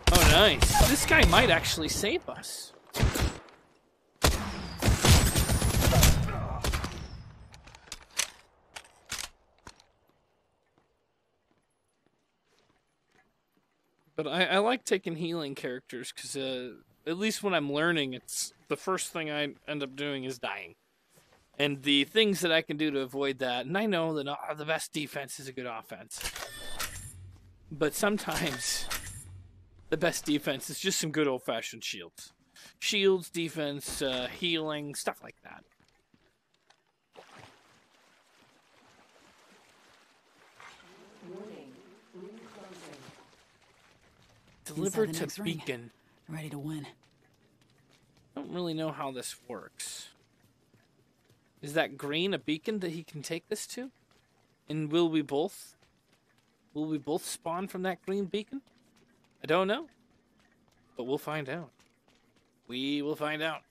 Oh, nice. This guy might actually save us. But I like taking healing characters because at least when I'm learning, it's the first thing I end up doing is dying. And the things that I can do to avoid that, and I know that the best defense is a good offense. But sometimes the best defense is just some good old-fashioned shields. Shields, defense, healing, stuff like that. Warning. Ring closing. Deliver the to next ring. beacon. Ready to win. I don't really know how this works. Is that green a beacon that he can take this to? And will we both spawn from that green beacon? I don't know. But we'll find out. We will find out.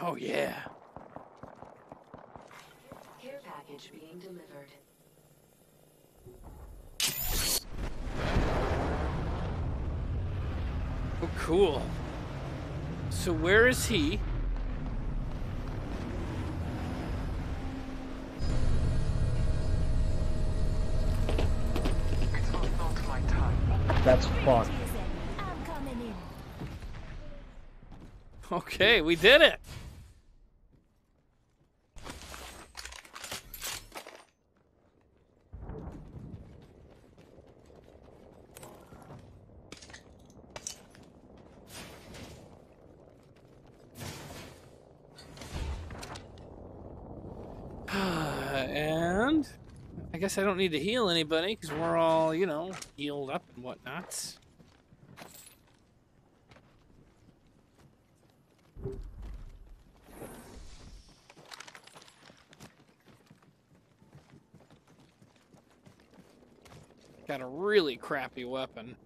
Oh yeah. Care package being delivered. Oh, cool. So where is he? It's not my time. That's fun. I'm coming in. Okay, we did it. And I guess I don't need to heal anybody because we're all, you know, healed up and whatnot. Got a really crappy weapon.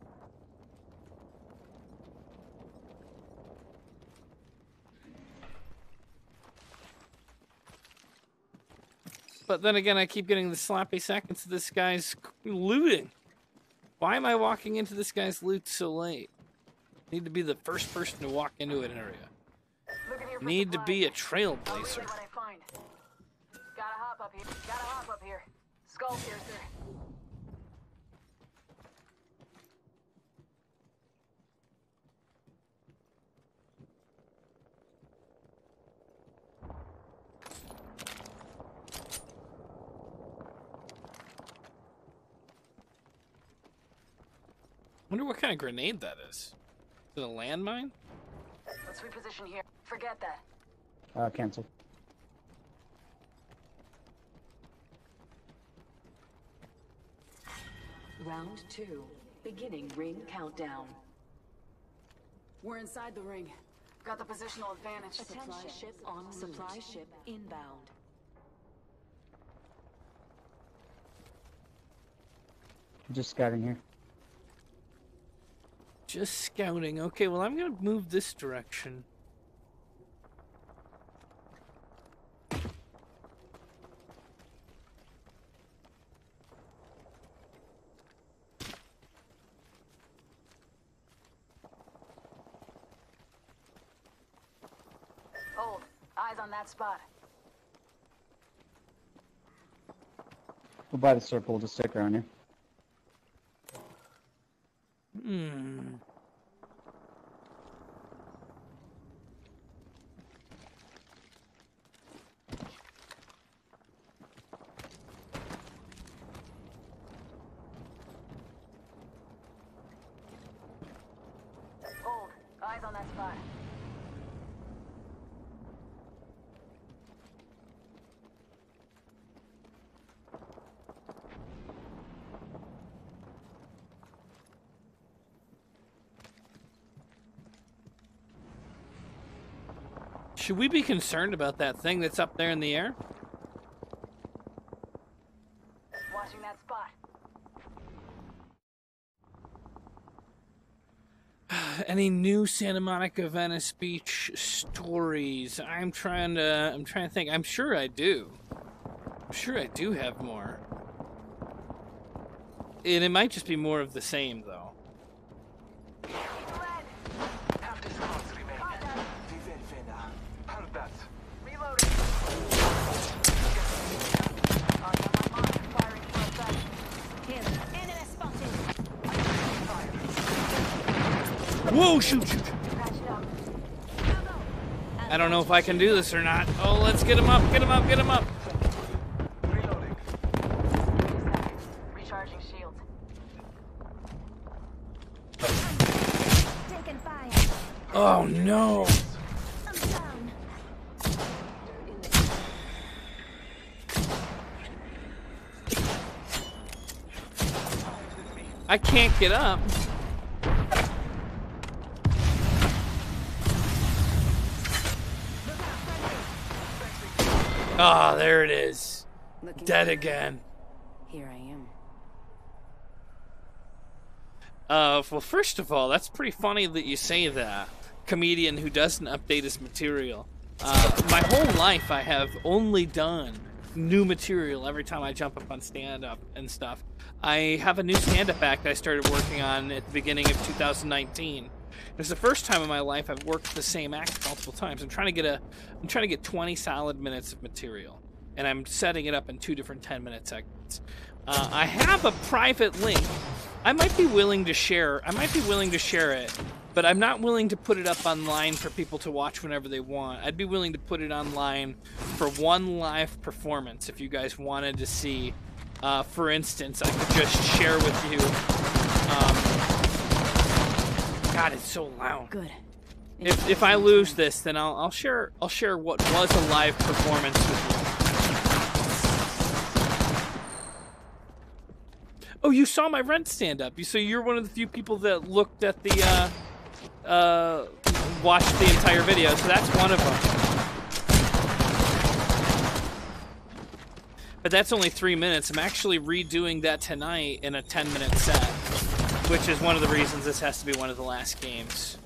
But then again, I keep getting the sloppy seconds of this guy's looting. Why am I walking into this guy's loot so late? Need to be the first person to walk into an area. for Need to be a supplies. I'll relay trailblazer. what I find. Gotta hop up here. Gotta hop up here. Skull piercer. Wonder what kind of grenade that is. Is it a landmine? Let's reposition here. Forget that. Cancel. Round 2. Beginning ring countdown. We're inside the ring. Got the positional advantage. Supply ship on route. Supply ship inbound. Just scouting here. Just scouting. Okay, well, I'm gonna move this direction. Hold. Eyes on that spot. We'll buy the circle, just stick around here. Hmm. Hold. Eyes on that spot. Should we be concerned about that thing that's up there in the air? Watching that spot. Any new Santa Monica Venice Beach stories? I'm trying to think. I'm sure I do. I'm sure I do have more. And it might just be more of the same, though. Half the squads remain. Viven Vena. Hold that. Reloading. Already on my mark. Firing for effect. Here. Enemy spotted. Whoa, shoot. Patch it up. I don't know if I can do this or not. Oh, let's get him up, get him up, get him up. Reloading. 30 seconds. Recharging shields. Taking fire. Oh, no. I'm down. I can't get up. Ah, there it is. Dead again. Here I am. Well, first of all, that's pretty funny that you say that. Comedian who doesn't update his material. My whole life I have only done new material every time I jump up on stand-up and stuff. I have a new stand-up act I started working on at the beginning of 2019. It's the first time in my life I've worked the same act multiple times. I'm trying to get 20 solid minutes of material, and I'm setting it up in 2 different 10-minute segments. I have a private link. I might be willing to share it, but I'm not willing to put it up online for people to watch whenever they want. I'd be willing to put it online for one live performance if you guys wanted to see. For instance, I could just share with you. God, it's so loud. Good. If I lose this, then I'll share what was a live performance with you. Oh, you saw my rent stand up. So you're one of the few people that looked at the watched the entire video. So that's one of them. But that's only 3 minutes. I'm actually redoing that tonight in a 10-minute set, which is one of the reasons this has to be one of the last games.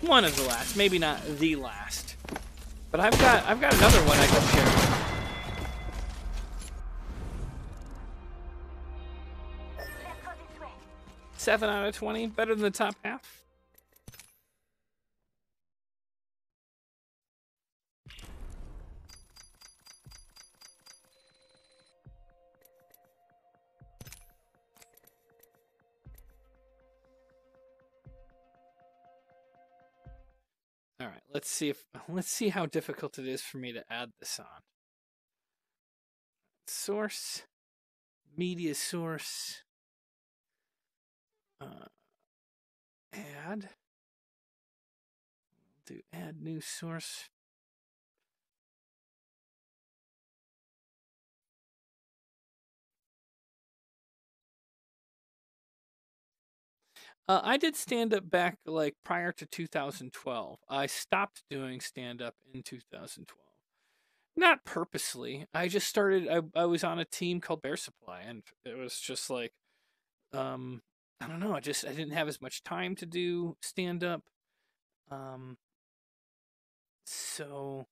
One of the last, maybe not the last. But I've got another one I can share. 7 out of 20, better than the top half. let's see how difficult it is for me to add this on. Source, media source, add. Do add new source. I did stand up back like prior to 2012. I stopped doing stand up in 2012. Not purposely. I just started. I was on a team called Bear Supply, and it was just like, I don't know. I didn't have as much time to do stand up. So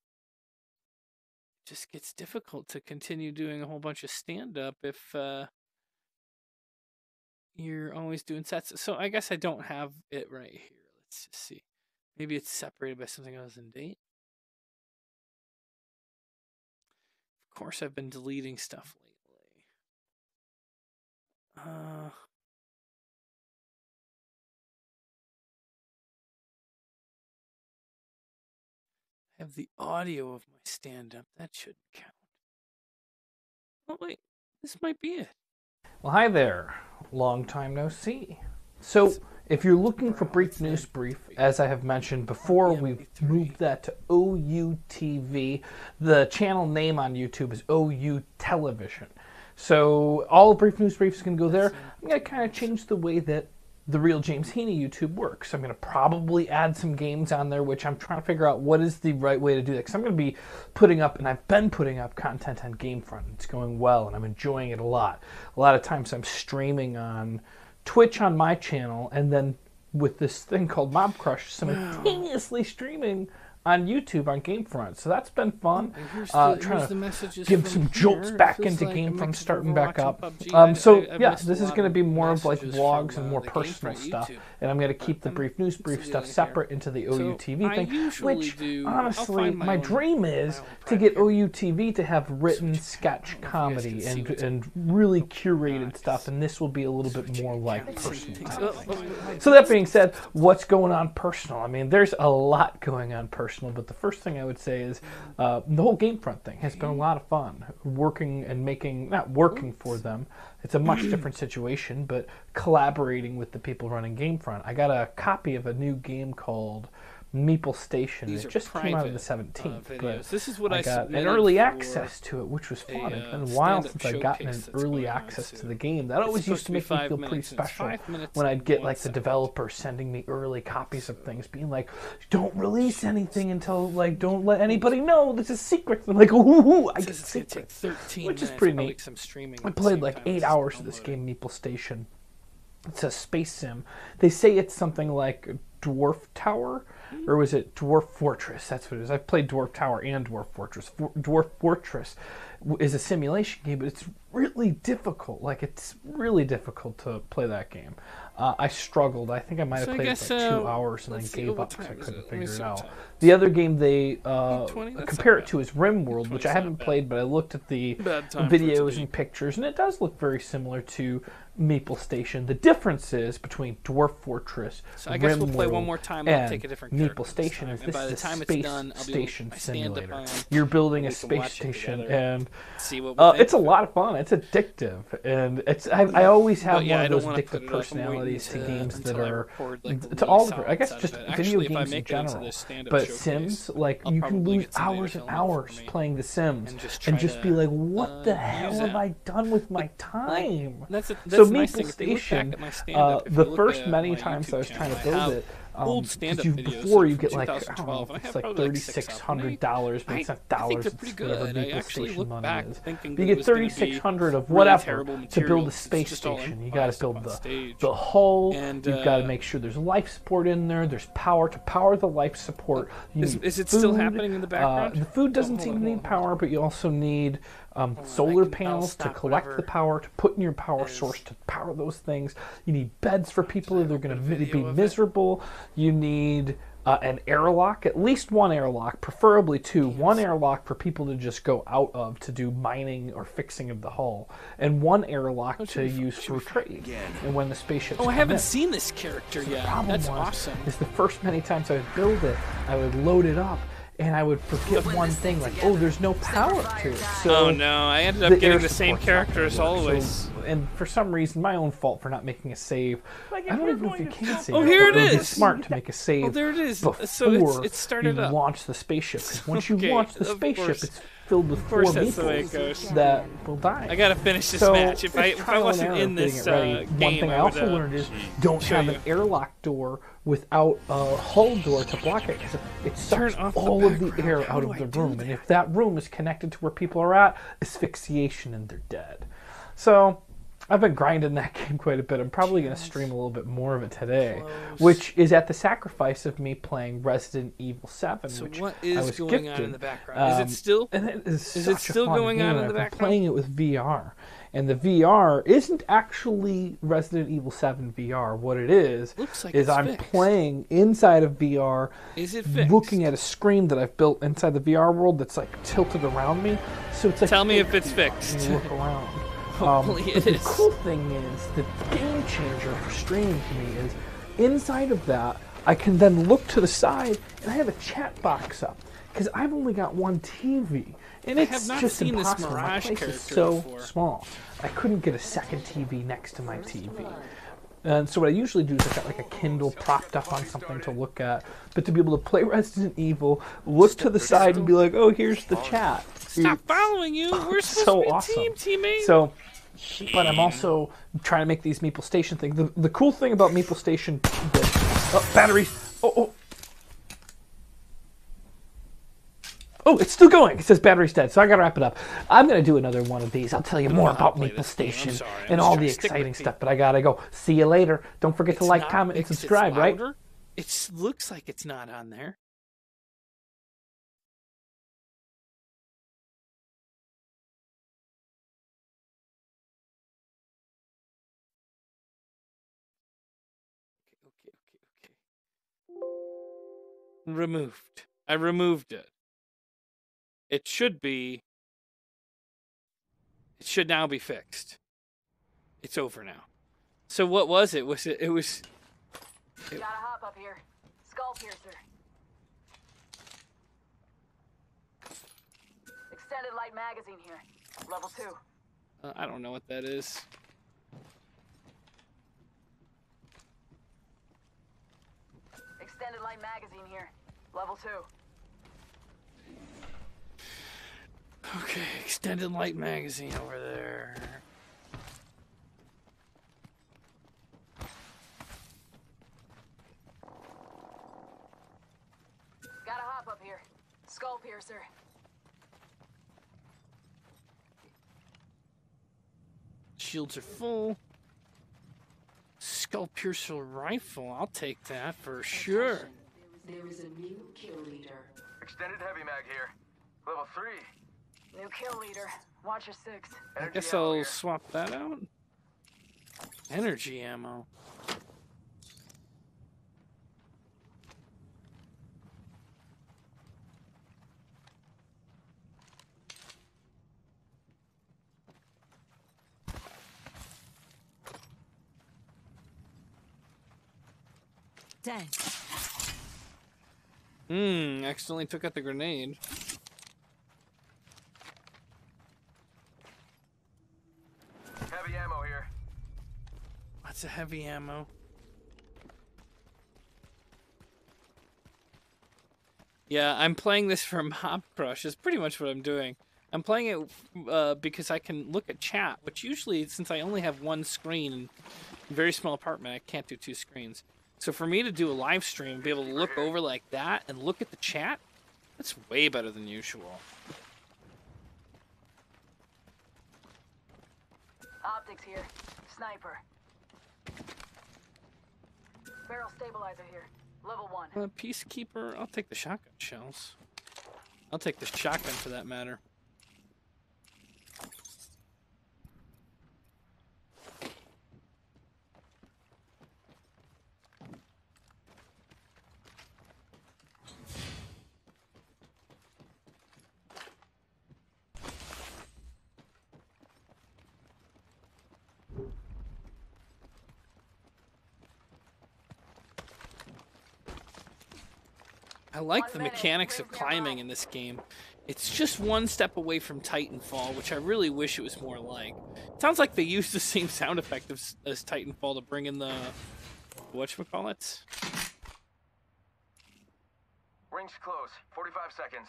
it just gets difficult to continue doing a whole bunch of stand up if you're always doing sets. So I guess I don't have it right here. Let's just see. Maybe it's separated by something else in date. Of course, I've been deleting stuff lately. I have the audio of my stand-up. That shouldn't count. Oh, wait. This might be it. Well, hi there. Long time no see. So, if you're looking for Brief News Brief, as I have mentioned before, we've moved that to OUTV. The channel name on YouTube is OU Television. So, all Brief News Brief is going to go there. I'm going to kind of change the way that the Real James Heaney YouTube works. I'm going to probably add some games on there, which I'm trying to figure out what is the right way to do that. Because I'm going to be putting up, and I've been putting up content on Gamefront. It's going well, and I'm enjoying it a lot. A lot of times I'm streaming on Twitch on my channel, and then with this thing called Mob Crush, simultaneously streaming on YouTube on Gamefront. So that's been fun. Trying to give some jolts back into Gamefront, starting back up. So yeah, this is going to be more of like vlogs and more personal stuff. And I'm going to keep the Brief News Brief stuff separate into the OUTV thing, which honestly, my dream is to get OUTV to have written sketch comedy and really curated stuff. And this will be a little bit more like personal. So that being said, what's going on personal? I mean, there's a lot going on personal. But the first thing I would say is the whole Gamefront thing has been a lot of fun. Working and making, not working for them, it's a much different situation, but collaborating with the people running Gamefront. I got a copy of a new game called Meeple Station. It just came out on the 17th, but this is what I got an early access to it, which was fun. It's been a while since I've gotten an early access to the game. That always used to make me feel pretty special when I'd get like the developer sending me early copies of things, being like, "Don't release anything until like don't let anybody know. This is secret." I'm like, "Ooh, I get secrets," which is pretty neat. I played like 8 hours of this game, Meeple Station. It's a space sim. They say it's something like Dwarf Tower, or was it Dwarf Fortress? That's what it is. I've played Dwarf Tower and Dwarf Fortress. Dwarf Fortress is a simulation game, but it's really difficult. Like, it's really difficult to play that game. I struggled. I think I might have played it like 2 hours and then gave up because I couldn't figure it out. The other game they compare it to is RimWorld, which I haven't played, but I looked at the videos and pictures, and it does look very similar to Meeple Station. The difference is between Dwarf Fortress, so I guess we'll play one more time. I'll take a different Meeple Station is this is a space station simulator. You're building a space station, and it's a lot of fun. It's addictive, and it's I always have one of those addictive personalities to games that are to all of it. I guess just video games in general, but Sims, like you can lose hours and hours playing The Sims and just be like, what the hell have I done with my time? So Meeple Station, the first many times I was trying to build it, before you get like, I don't know, it's like $3,600, but it's not dollars, it's whatever Meeple Station money is. You get $3,600 of whatever to build a space station. You got to build the hull, you've got to make sure there's life support in there, there's power to power the life support. Is it still happening in the background? The food doesn't seem to need power, but you also need solar panels to collect the power, to put in your power source to power those things. You need beds for people if they're going to be miserable. You need an airlock, at least one airlock, preferably two. One airlock for people to just go out of to do mining or fixing of the hull, and one airlock to use for trade. And when the spaceships Oh, I come haven't in. seen this character So the yet. problem That's was, awesome. is the first many times I would build it, I would load it up, and I would forget one thing, like, oh, there's no power to it. So Oh no, I ended up the getting air the same support's not character gonna as work. always. So, and for some reason, my own fault for not making a save. I don't even know if you can save. Oh, here it would be is. smart to make a save. Oh, there it is. Before So it's started you up. launch the spaceship. 'Cause once you Okay, launch the of spaceship, course. it's filled with Of 4 course that's the way it people goes. that will die. I gotta finish this So, match. If I it's if I trial and wasn't error in getting this it ready. game, One thing I would, also learned is don't show have you. an airlock door without a hull door to block it, because it sucks off the all of the background. air How out do of I the do room. And if that room is connected to where people are at, asphyxiation and they're dead. So I've been grinding that game quite a bit. I'm probably going to stream a little bit more of it today, which is at the sacrifice of me playing Resident Evil 7, So which what I is was going gifted. on in the background? Is it still? And it is it such a still fun going game, on in and the I've been background? playing it with VR, and the VR isn't actually Resident Evil 7 VR. What it is Looks like is it's I'm fixed. playing inside of VR, Is it fixed? looking at a screen that I've built inside the VR world that's like tilted around me. So it's like Tell me if it's fixed. and you look around. Hopefully But it the is. cool thing is, the game changer for streaming to me is, inside of that, I can then look to the side and I have a chat box up. Because I've only got one TV. And I it's have not just seen this impossible. My Mirage place is character so before. small. I couldn't get a second TV next to my TV. And so what I usually do is I've got like a Kindle propped up on something to look at. But to be able to play Resident Evil, look to the side and be like, oh, here's the chat. Stop following you. We're supposed So to be awesome. a team, teammate. So, but I'm also trying to make these Meeple Station things. The cool thing about Meeple Station, batteries. Oh, it's still going. It says battery's dead, so I gotta wrap it up. I'm gonna do another one of these. I'll tell you more I'll about play Meeple this game. I'm Station sorry. I'm and just all trying the to stick with exciting you. stuff. But I gotta go. See you later. Don't forget to like, comment, and It's subscribe. Right? louder. It looks like it's not on there. Okay. Removed. I removed it. It should be. It should now be fixed. It's over now. So what was it? Was it? It was. Gotta hop up here. Skull piercer. Extended light magazine here. Level 2. I don't know what that is. Extended light magazine here. Level 2. Okay, extended light magazine over there. Gotta hop up here. Skull piercer. Shields are full. Skull piercer rifle. I'll take that for sure. There is a new kill leader. Extended heavy mag here. Level 3. New kill leader. Watch your 6. I Energy guess ammo I'll here. swap that out. Energy ammo. Dang. Accidentally took out the grenade. Heavy ammo here. Lots of heavy ammo. Yeah, I'm playing this for Mob Crush. Is pretty much what I'm doing. I'm playing it because I can look at chat, which usually, since I only have one screen and a very small apartment, I can't do two screens. So for me to do a live stream and be able to look over like that and look at the chat, that's way better than usual. Optics here. Sniper. Barrel stabilizer here. Level 1. Peacekeeper, I'll take the shotgun shells. I'll take the shotgun for that matter. like the mechanics of climbing in this game. It's just one step away from Titanfall, which I really wish it was more like. It sounds like they used the same sound effect as Titanfall to bring in the whatchamacallit. Ring's close. 45 seconds.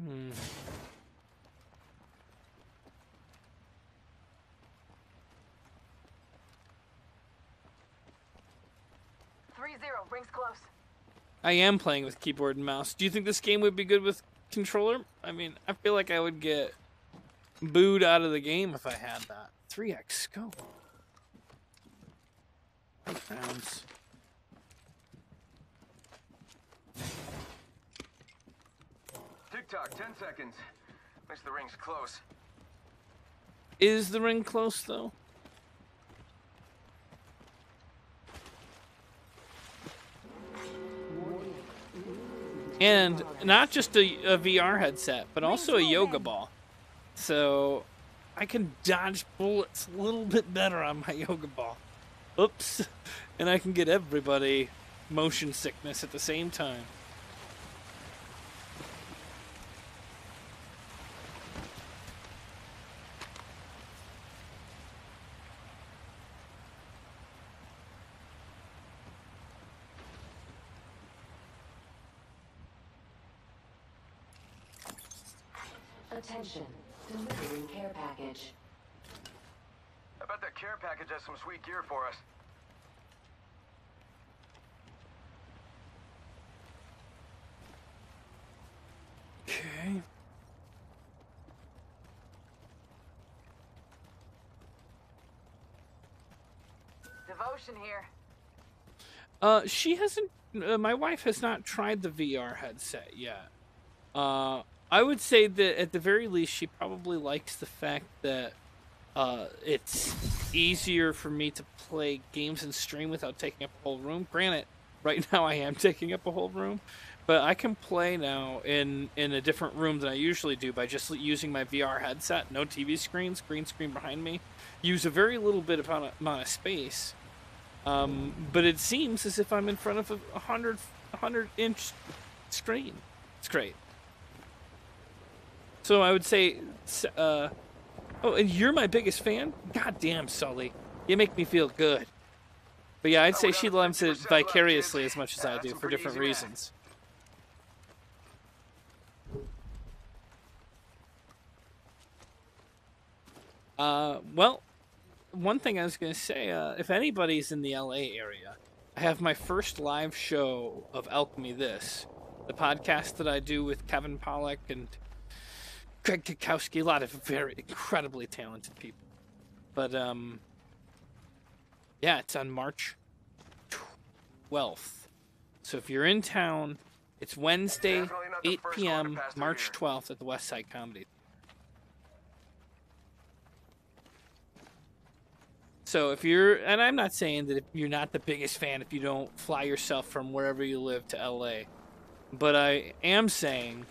Hmm. Rings close. I am playing with keyboard and mouse. Do you think this game would be good with controller? I mean, I feel like I would get booed out of the game if I had that. 3x scope. 8 rounds. Tick-tock, 10 seconds. At least the ring's close. Is the ring close, though? And not just a VR headset, but also a yoga ball. So I can dodge bullets a little bit better on my yoga ball. Oops. And I can get everybody motion sickness at the same time. Attention, delivering care package. I bet that care package has some sweet gear for us. Okay. Devotion here. She hasn't. My wife has not tried the VR headset yet. I would say that at the very least, she probably likes the fact that it's easier for me to play games and stream without taking up a whole room. Granted, right now I am taking up a whole room, but I can play now in a different room than I usually do by just using my VR headset. No TV screens, green screen behind me. Use a very little bit of amount of space. But it seems as if I'm in front of a 100-inch screen. It's great. So I would say, oh, and you're my biggest fan? God damn, Sully. You make me feel good. But yeah, I'd say she loves it vicariously as much as I do for different reasons. Well, one thing I was going to say, if anybody's in the LA area, I have my first live show of Alchemy This, the podcast that I do with Kevin Pollak and Greg Kukowski, a lot of very incredibly talented people. But, yeah, it's on March 12th. So if you're in town, it's Wednesday, 8 p.m., March 12th at the West Side Comedy. So if you're, and I'm not saying that if you're not the biggest fan if you don't fly yourself from wherever you live to LA, but I am saying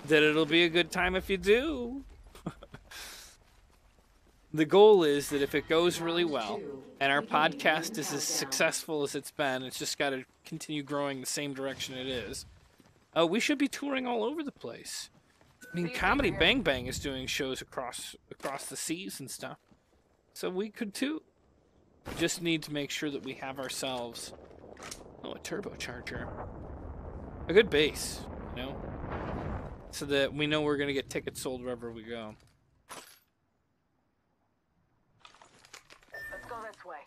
that it'll be a good time if you do. The goal is that if it goes really well and our podcast is as successful as it's been, it's just got to continue growing the same direction it is, we should be touring all over the place. I mean, Comedy Bang Bang is doing shows across the seas and stuff. So we could too. We just need to make sure that we have ourselves, a turbocharger. A good base, you know? So that we know we're going to get tickets sold wherever we go. Let's go this way.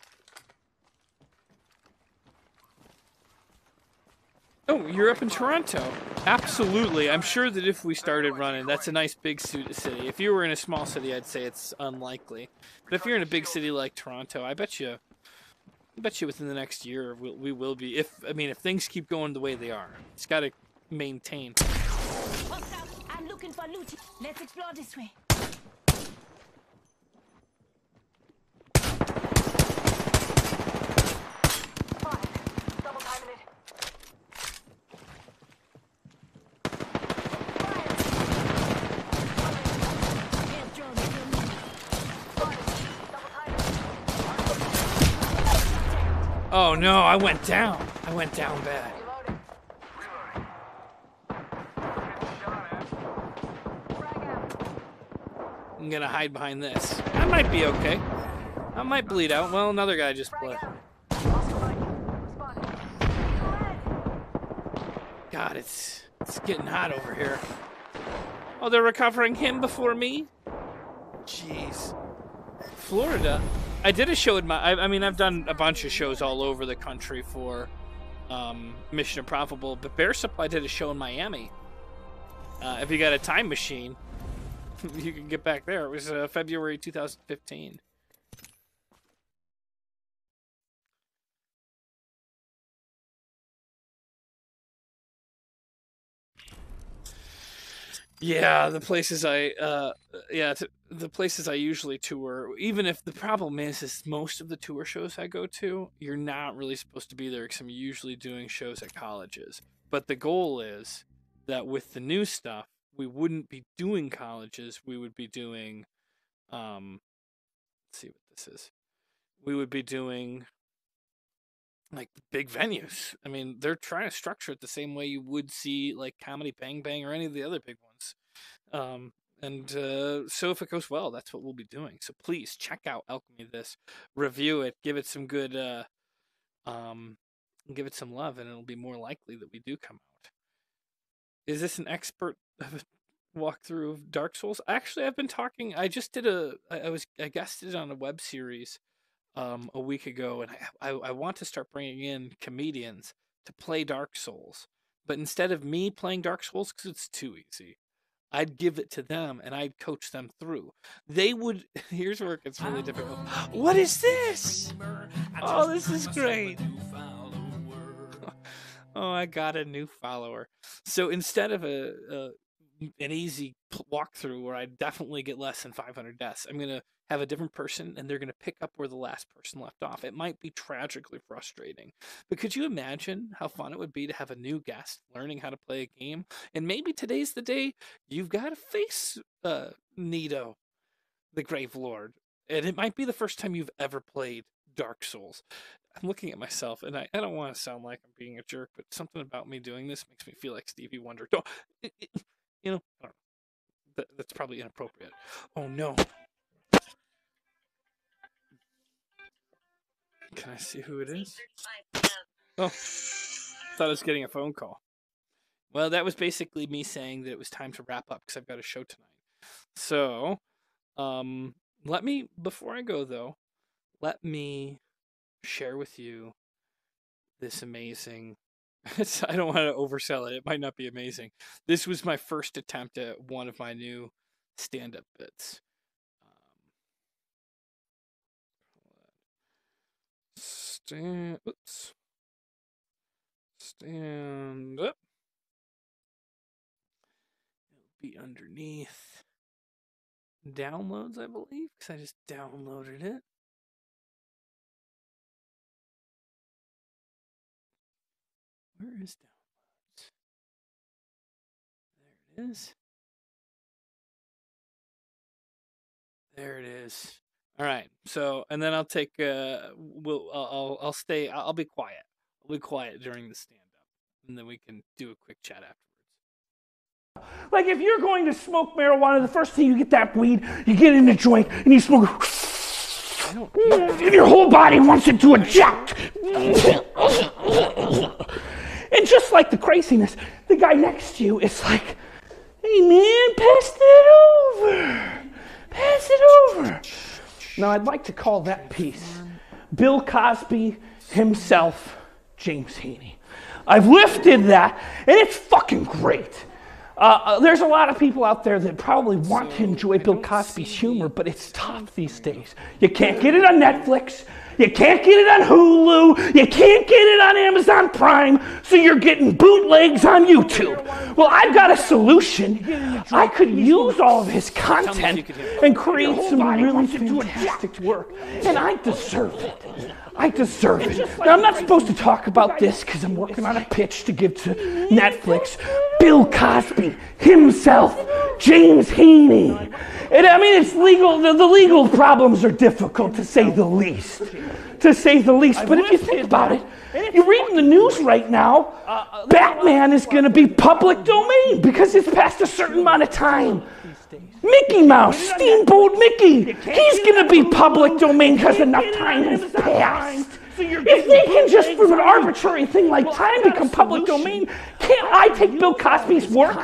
Oh, you're up in Toronto. Absolutely. I'm sure that if we started running, that's a nice big city. If you were in a small city, I'd say it's unlikely. But if you're in a big city like Toronto, I bet you within the next year we will be. If things keep going the way they are, it's got to maintain. I'm looking for loot. Let's explore this way. Double timing it. Oh no, I went down. went down bad. I'm gonna hide behind this. I might be okay. I might bleed out. Well, another guy just bled. God, it's getting hot over here. Oh, they're recovering him before me? Jeez. Florida. I did a show in I mean, I've done a bunch of shows all over the country for Mission Improbable, but Bear Supply did a show in Miami. If you got a time machine, you can get back there. It was February 2015. Yeah, the places the places I usually tour, even if the problem is most of the tour shows I go to, you're not really supposed to be there because I'm usually doing shows at colleges. But the goal is that with the new stuff, we wouldn't be doing colleges. We would be doing, let's see what this is. We would be doing like big venues. I mean, they're trying to structure it the same way you would see like Comedy Bang Bang or any of the other big ones. So if it goes well, that's what we'll be doing. So please check out Alchemy This, review it, give it some good, give it some love, and it'll be more likely that we do come out. Is this an expert walkthrough of Dark Souls? Actually, I've been talking. I just did I guested on a web series a week ago, and I want to start bringing in comedians to play Dark Souls. But instead of me playing Dark Souls, because it's too easy, I'd give it to them and I'd coach them through. They would. Here's where it gets really difficult. What is this? Oh, this is great. Oh, I got a new follower. So instead of an easy walkthrough where I definitely get less than 500 deaths, I'm going to have a different person, and they're going to pick up where the last person left off. It might be tragically frustrating. But could you imagine how fun it would be to have a new guest learning how to play a game? And maybe today's the day you've got to face Nito, the Grave Lord. And it might be the first time you've ever played Dark Souls. I'm looking at myself, and I don't want to sound like I'm being a jerk, but something about me doing this makes me feel like Stevie Wonder. I don't know. That's probably inappropriate. Oh, no. Can I see who it is? Oh, thought I was getting a phone call. Well, that was basically me saying that it was time to wrap up because I've got a show tonight. So, before I go though, let me share with you this amazing, I don't want to oversell it. It might not be amazing. This was my first attempt at one of my new stand-up bits. Stand up. It'll be underneath downloads, I believe, because I just downloaded it. Where is downloads? There it is. There it is. All right. So, and then I'll take. I'll stay. I'll be quiet. I'll be quiet during the stand-up, and then we can do a quick chat afterwards. Like if you're going to smoke marijuana, the first thing you get that weed, you get in the joint, and you smoke. And your whole body wants it to eject. And just like the craziness, the guy next to you is like, "Hey man, pass it over. Pass it over." Now, I'd like to call that piece Bill Cosby himself, James Haney. I've lifted that, and it's fucking great. There's a lot of people out there that probably want to enjoy Bill Cosby's humor, but it's tough these days. You can't get it on Netflix. You can't get it on Hulu. You can't get it on Amazon Prime, so you're getting bootlegs on YouTube. Well, I've got a solution. I could use all of his content and create some really fantastic work, and I deserve it. I deserve it. Now, I'm not supposed to talk about this because I'm working on a pitch to give to Netflix. Bill Cosby himself, James Heaney. And I mean, it's legal. The legal problems are difficult, to say the least. To say the least. But if you think about it, you're reading the news right now, Batman is going to be public domain because it's past a certain amount of time. Mickey Mouse, Steamboat Mickey, he's going to be public domain because enough time has passed. If they can just, from an arbitrary thing like time, become public domain, can't I take Bill Cosby's work?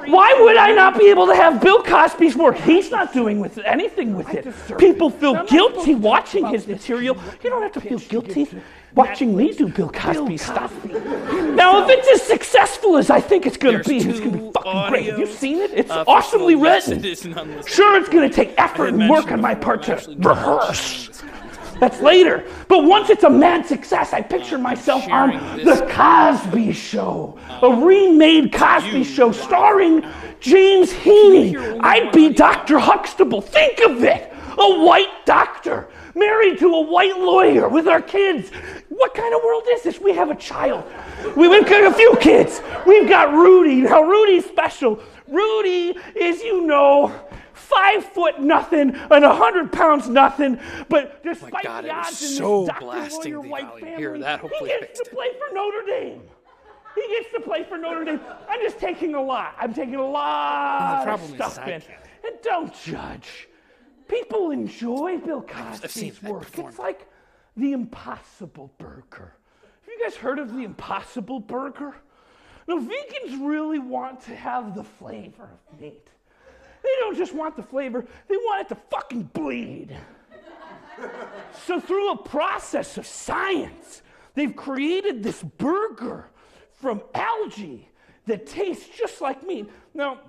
Why would I not be able to have Bill Cosby's work? He's not doing anything with it. People feel guilty watching his material. You don't have to feel guilty watching me do Bill Cosby stuff. Now, if it's as successful as I think it's going to be, it's going to be fucking great. Have you seen it? It's awesomely written. Sure, it's going to take effort and work on my part to rehearse. That's later. But once it's a mad success, I picture myself on The Cosby Show. A remade Cosby Show starring James Heaney. I'd be Dr. Huxtable. Think of it. A white doctor married to a white lawyer with our kids. What kind of world is this? We have a child. We've got a few kids. We've got Rudy. Now, Rudy's special. Rudy is, 5 foot nothing and 100 pounds nothing, but despite the odds in this doctor lawyer white family, he gets to play for Notre Dame. He gets to play for Notre Dame. I'm just taking a lot. I'm taking a lot of stuff in. And don't judge. People enjoy Bill Cosby's work. It's like the Impossible Burger. Have you guys heard of the Impossible Burger? Now, vegans really want to have the flavor of meat. They don't just want the flavor, they want it to fucking bleed. So through a process of science, they've created this burger from algae that tastes just like meat. Now,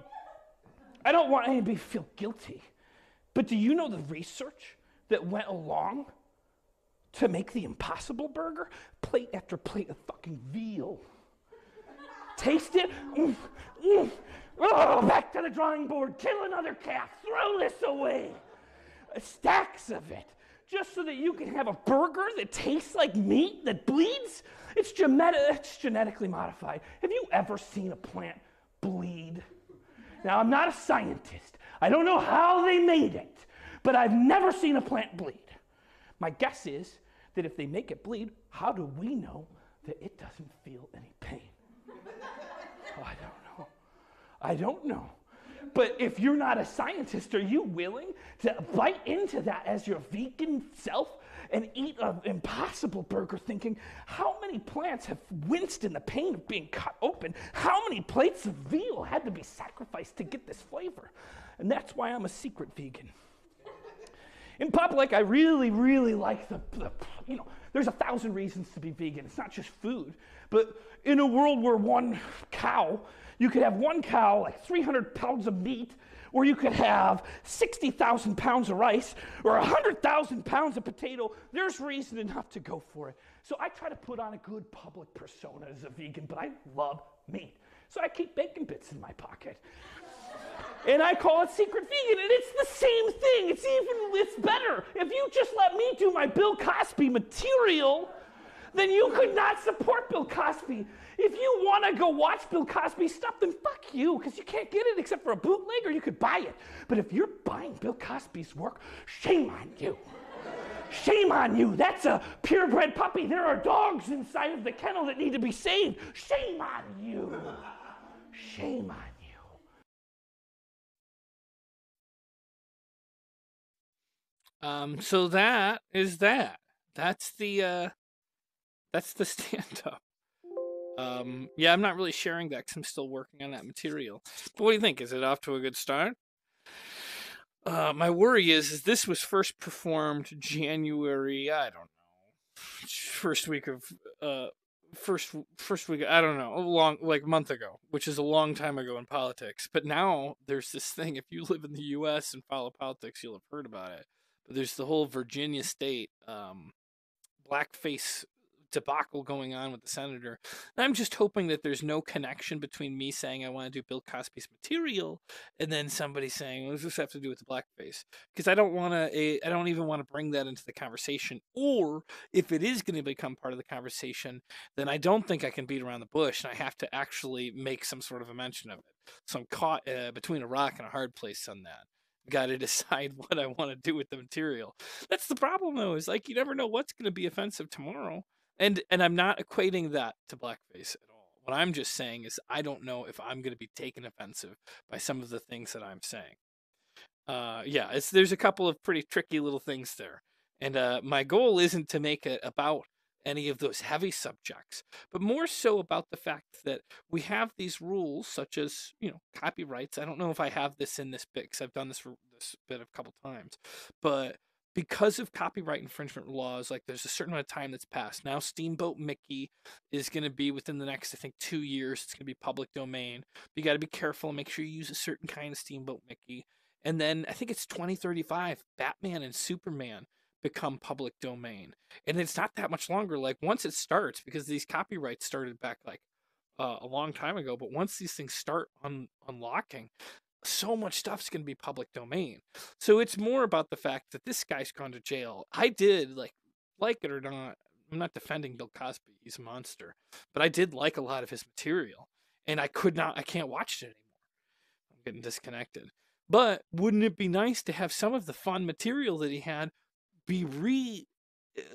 I don't want anybody to feel guilty, but do you know the research that went along to make the Impossible Burger? Plate after plate of fucking veal. Taste it. Oh, back to the drawing board, kill another calf, throw this away. Stacks of it, just so that you can have a burger that tastes like meat that bleeds. It's genetically modified. Have you ever seen a plant bleed? Now, I'm not a scientist. I don't know how they made it, but I've never seen a plant bleed. My guess is that if they make it bleed, how do we know that it doesn't feel any pain? Oh, I don't know. But if you're not a scientist, are you willing to bite into that as your vegan self and eat an Impossible Burger thinking, how many plants have winced in the pain of being cut open? How many plates of veal had to be sacrificed to get this flavor? And that's why I'm a secret vegan. In public, I really, really like there's 1,000 reasons to be vegan. It's not just food. But in a world where you could have one cow, like 300 pounds of meat, or you could have 60,000 pounds of rice, or 100,000 pounds of potato. There's reason enough to go for it. So I try to put on a good public persona as a vegan, but I love meat. So I keep bacon bits in my pocket. And I call it secret vegan, and it's the same thing. It's better. If you just let me do my Bill Cosby material, then you could not support Bill Cosby. If you want to go watch Bill Cosby stuff, then fuck you, because you can't get it except for a bootleg, or you could buy it. But if you're buying Bill Cosby's work, shame on you. Shame on you. That's a purebred puppy. There are dogs inside of the kennel that need to be saved. Shame on you. Shame on you. So that is that. That's the stand-up. Yeah, I'm not really sharing that because I'm still working on that material. But what do you think? Is it off to a good start? My worry is this was first performed January, I don't know, first week, I don't know, a month ago, which is a long time ago in politics. But now there's this thing, if you live in the U.S. and follow politics, you'll have heard about it. But there's the whole Virginia state blackface debacle going on with the senator. And I'm just hoping that there's no connection between me saying I want to do Bill Cosby's material and then somebody saying, what does this have to do with the blackface? Because I don't even want to bring that into the conversation. Or if it is going to become part of the conversation, then I don't think I can beat around the bush, and I have to actually make some sort of a mention of it. So I'm caught between a rock and a hard place on that. Got to decide what I want to do with the material. That's the problem, though, is like you never know what's going to be offensive tomorrow. And I'm not equating that to blackface at all. What I'm just saying is I don't know if I'm going to be taken offensive by some of the things that I'm saying. There's a couple of pretty tricky little things there. And my goal isn't to make it about any of those heavy subjects, but more so about the fact that we have these rules such as, copyrights. I don't know if I have this in this bit because I've done this bit a couple times, but because of copyright infringement laws, like there's a certain amount of time that's passed. Now Steamboat Mickey is going to be within the next, I think, 2 years. It's going to be public domain. But you got to be careful and make sure you use a certain kind of Steamboat Mickey. And then I think it's 2035, Batman and Superman become public domain. And it's not that much longer. Like once it starts, because these copyrights started back like a long time ago, but once these things start unlocking, so much stuff's going to be public domain. So it's more about the fact that this guy's gone to jail. I did like it or not. I'm not defending Bill Cosby. He's a monster, but I did like a lot of his material, and I can't watch it anymore. I'm getting disconnected. But wouldn't it be nice to have some of the fun material that he had be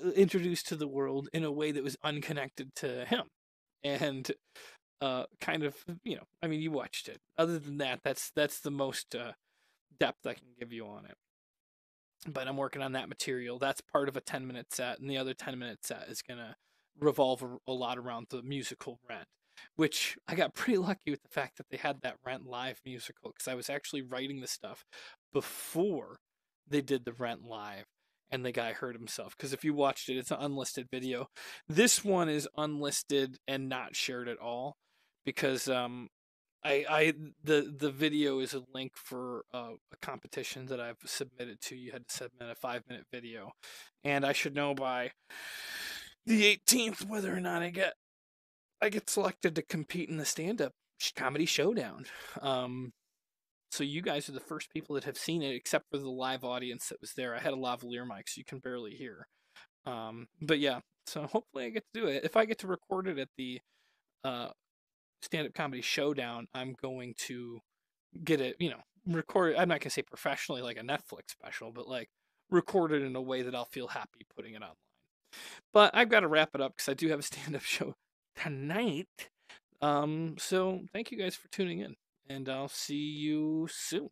reintroduced to the world in a way that was unconnected to him? And kind of, you watched it. Other than that, that's the most depth I can give you on it. But I'm working on that material. That's part of a 10-minute set, and the other 10-minute set is going to revolve a lot around the musical Rent, which I got pretty lucky with the fact that they had that Rent live musical, because I was actually writing the stuff before they did the Rent live. And the guy hurt himself, because if you watched it, it's an unlisted video. This one is unlisted and not shared at all, because the video is a link for a competition that I've submitted to. You had to submit a 5-minute video, and I should know by the 18th whether or not I get selected to compete in the stand-up comedy showdown. So you guys are the first people that have seen it, except for the live audience that was there. I had a lavalier mic, so you can barely hear. But yeah, so hopefully I get to do it. If I get to record it at the stand-up comedy showdown, I'm going to get it, record it. I'm not going to say professionally like a Netflix special, but like record it in a way that I'll feel happy putting it online. But I've got to wrap it up because I do have a stand-up show tonight. So thank you guys for tuning in. And I'll see you soon.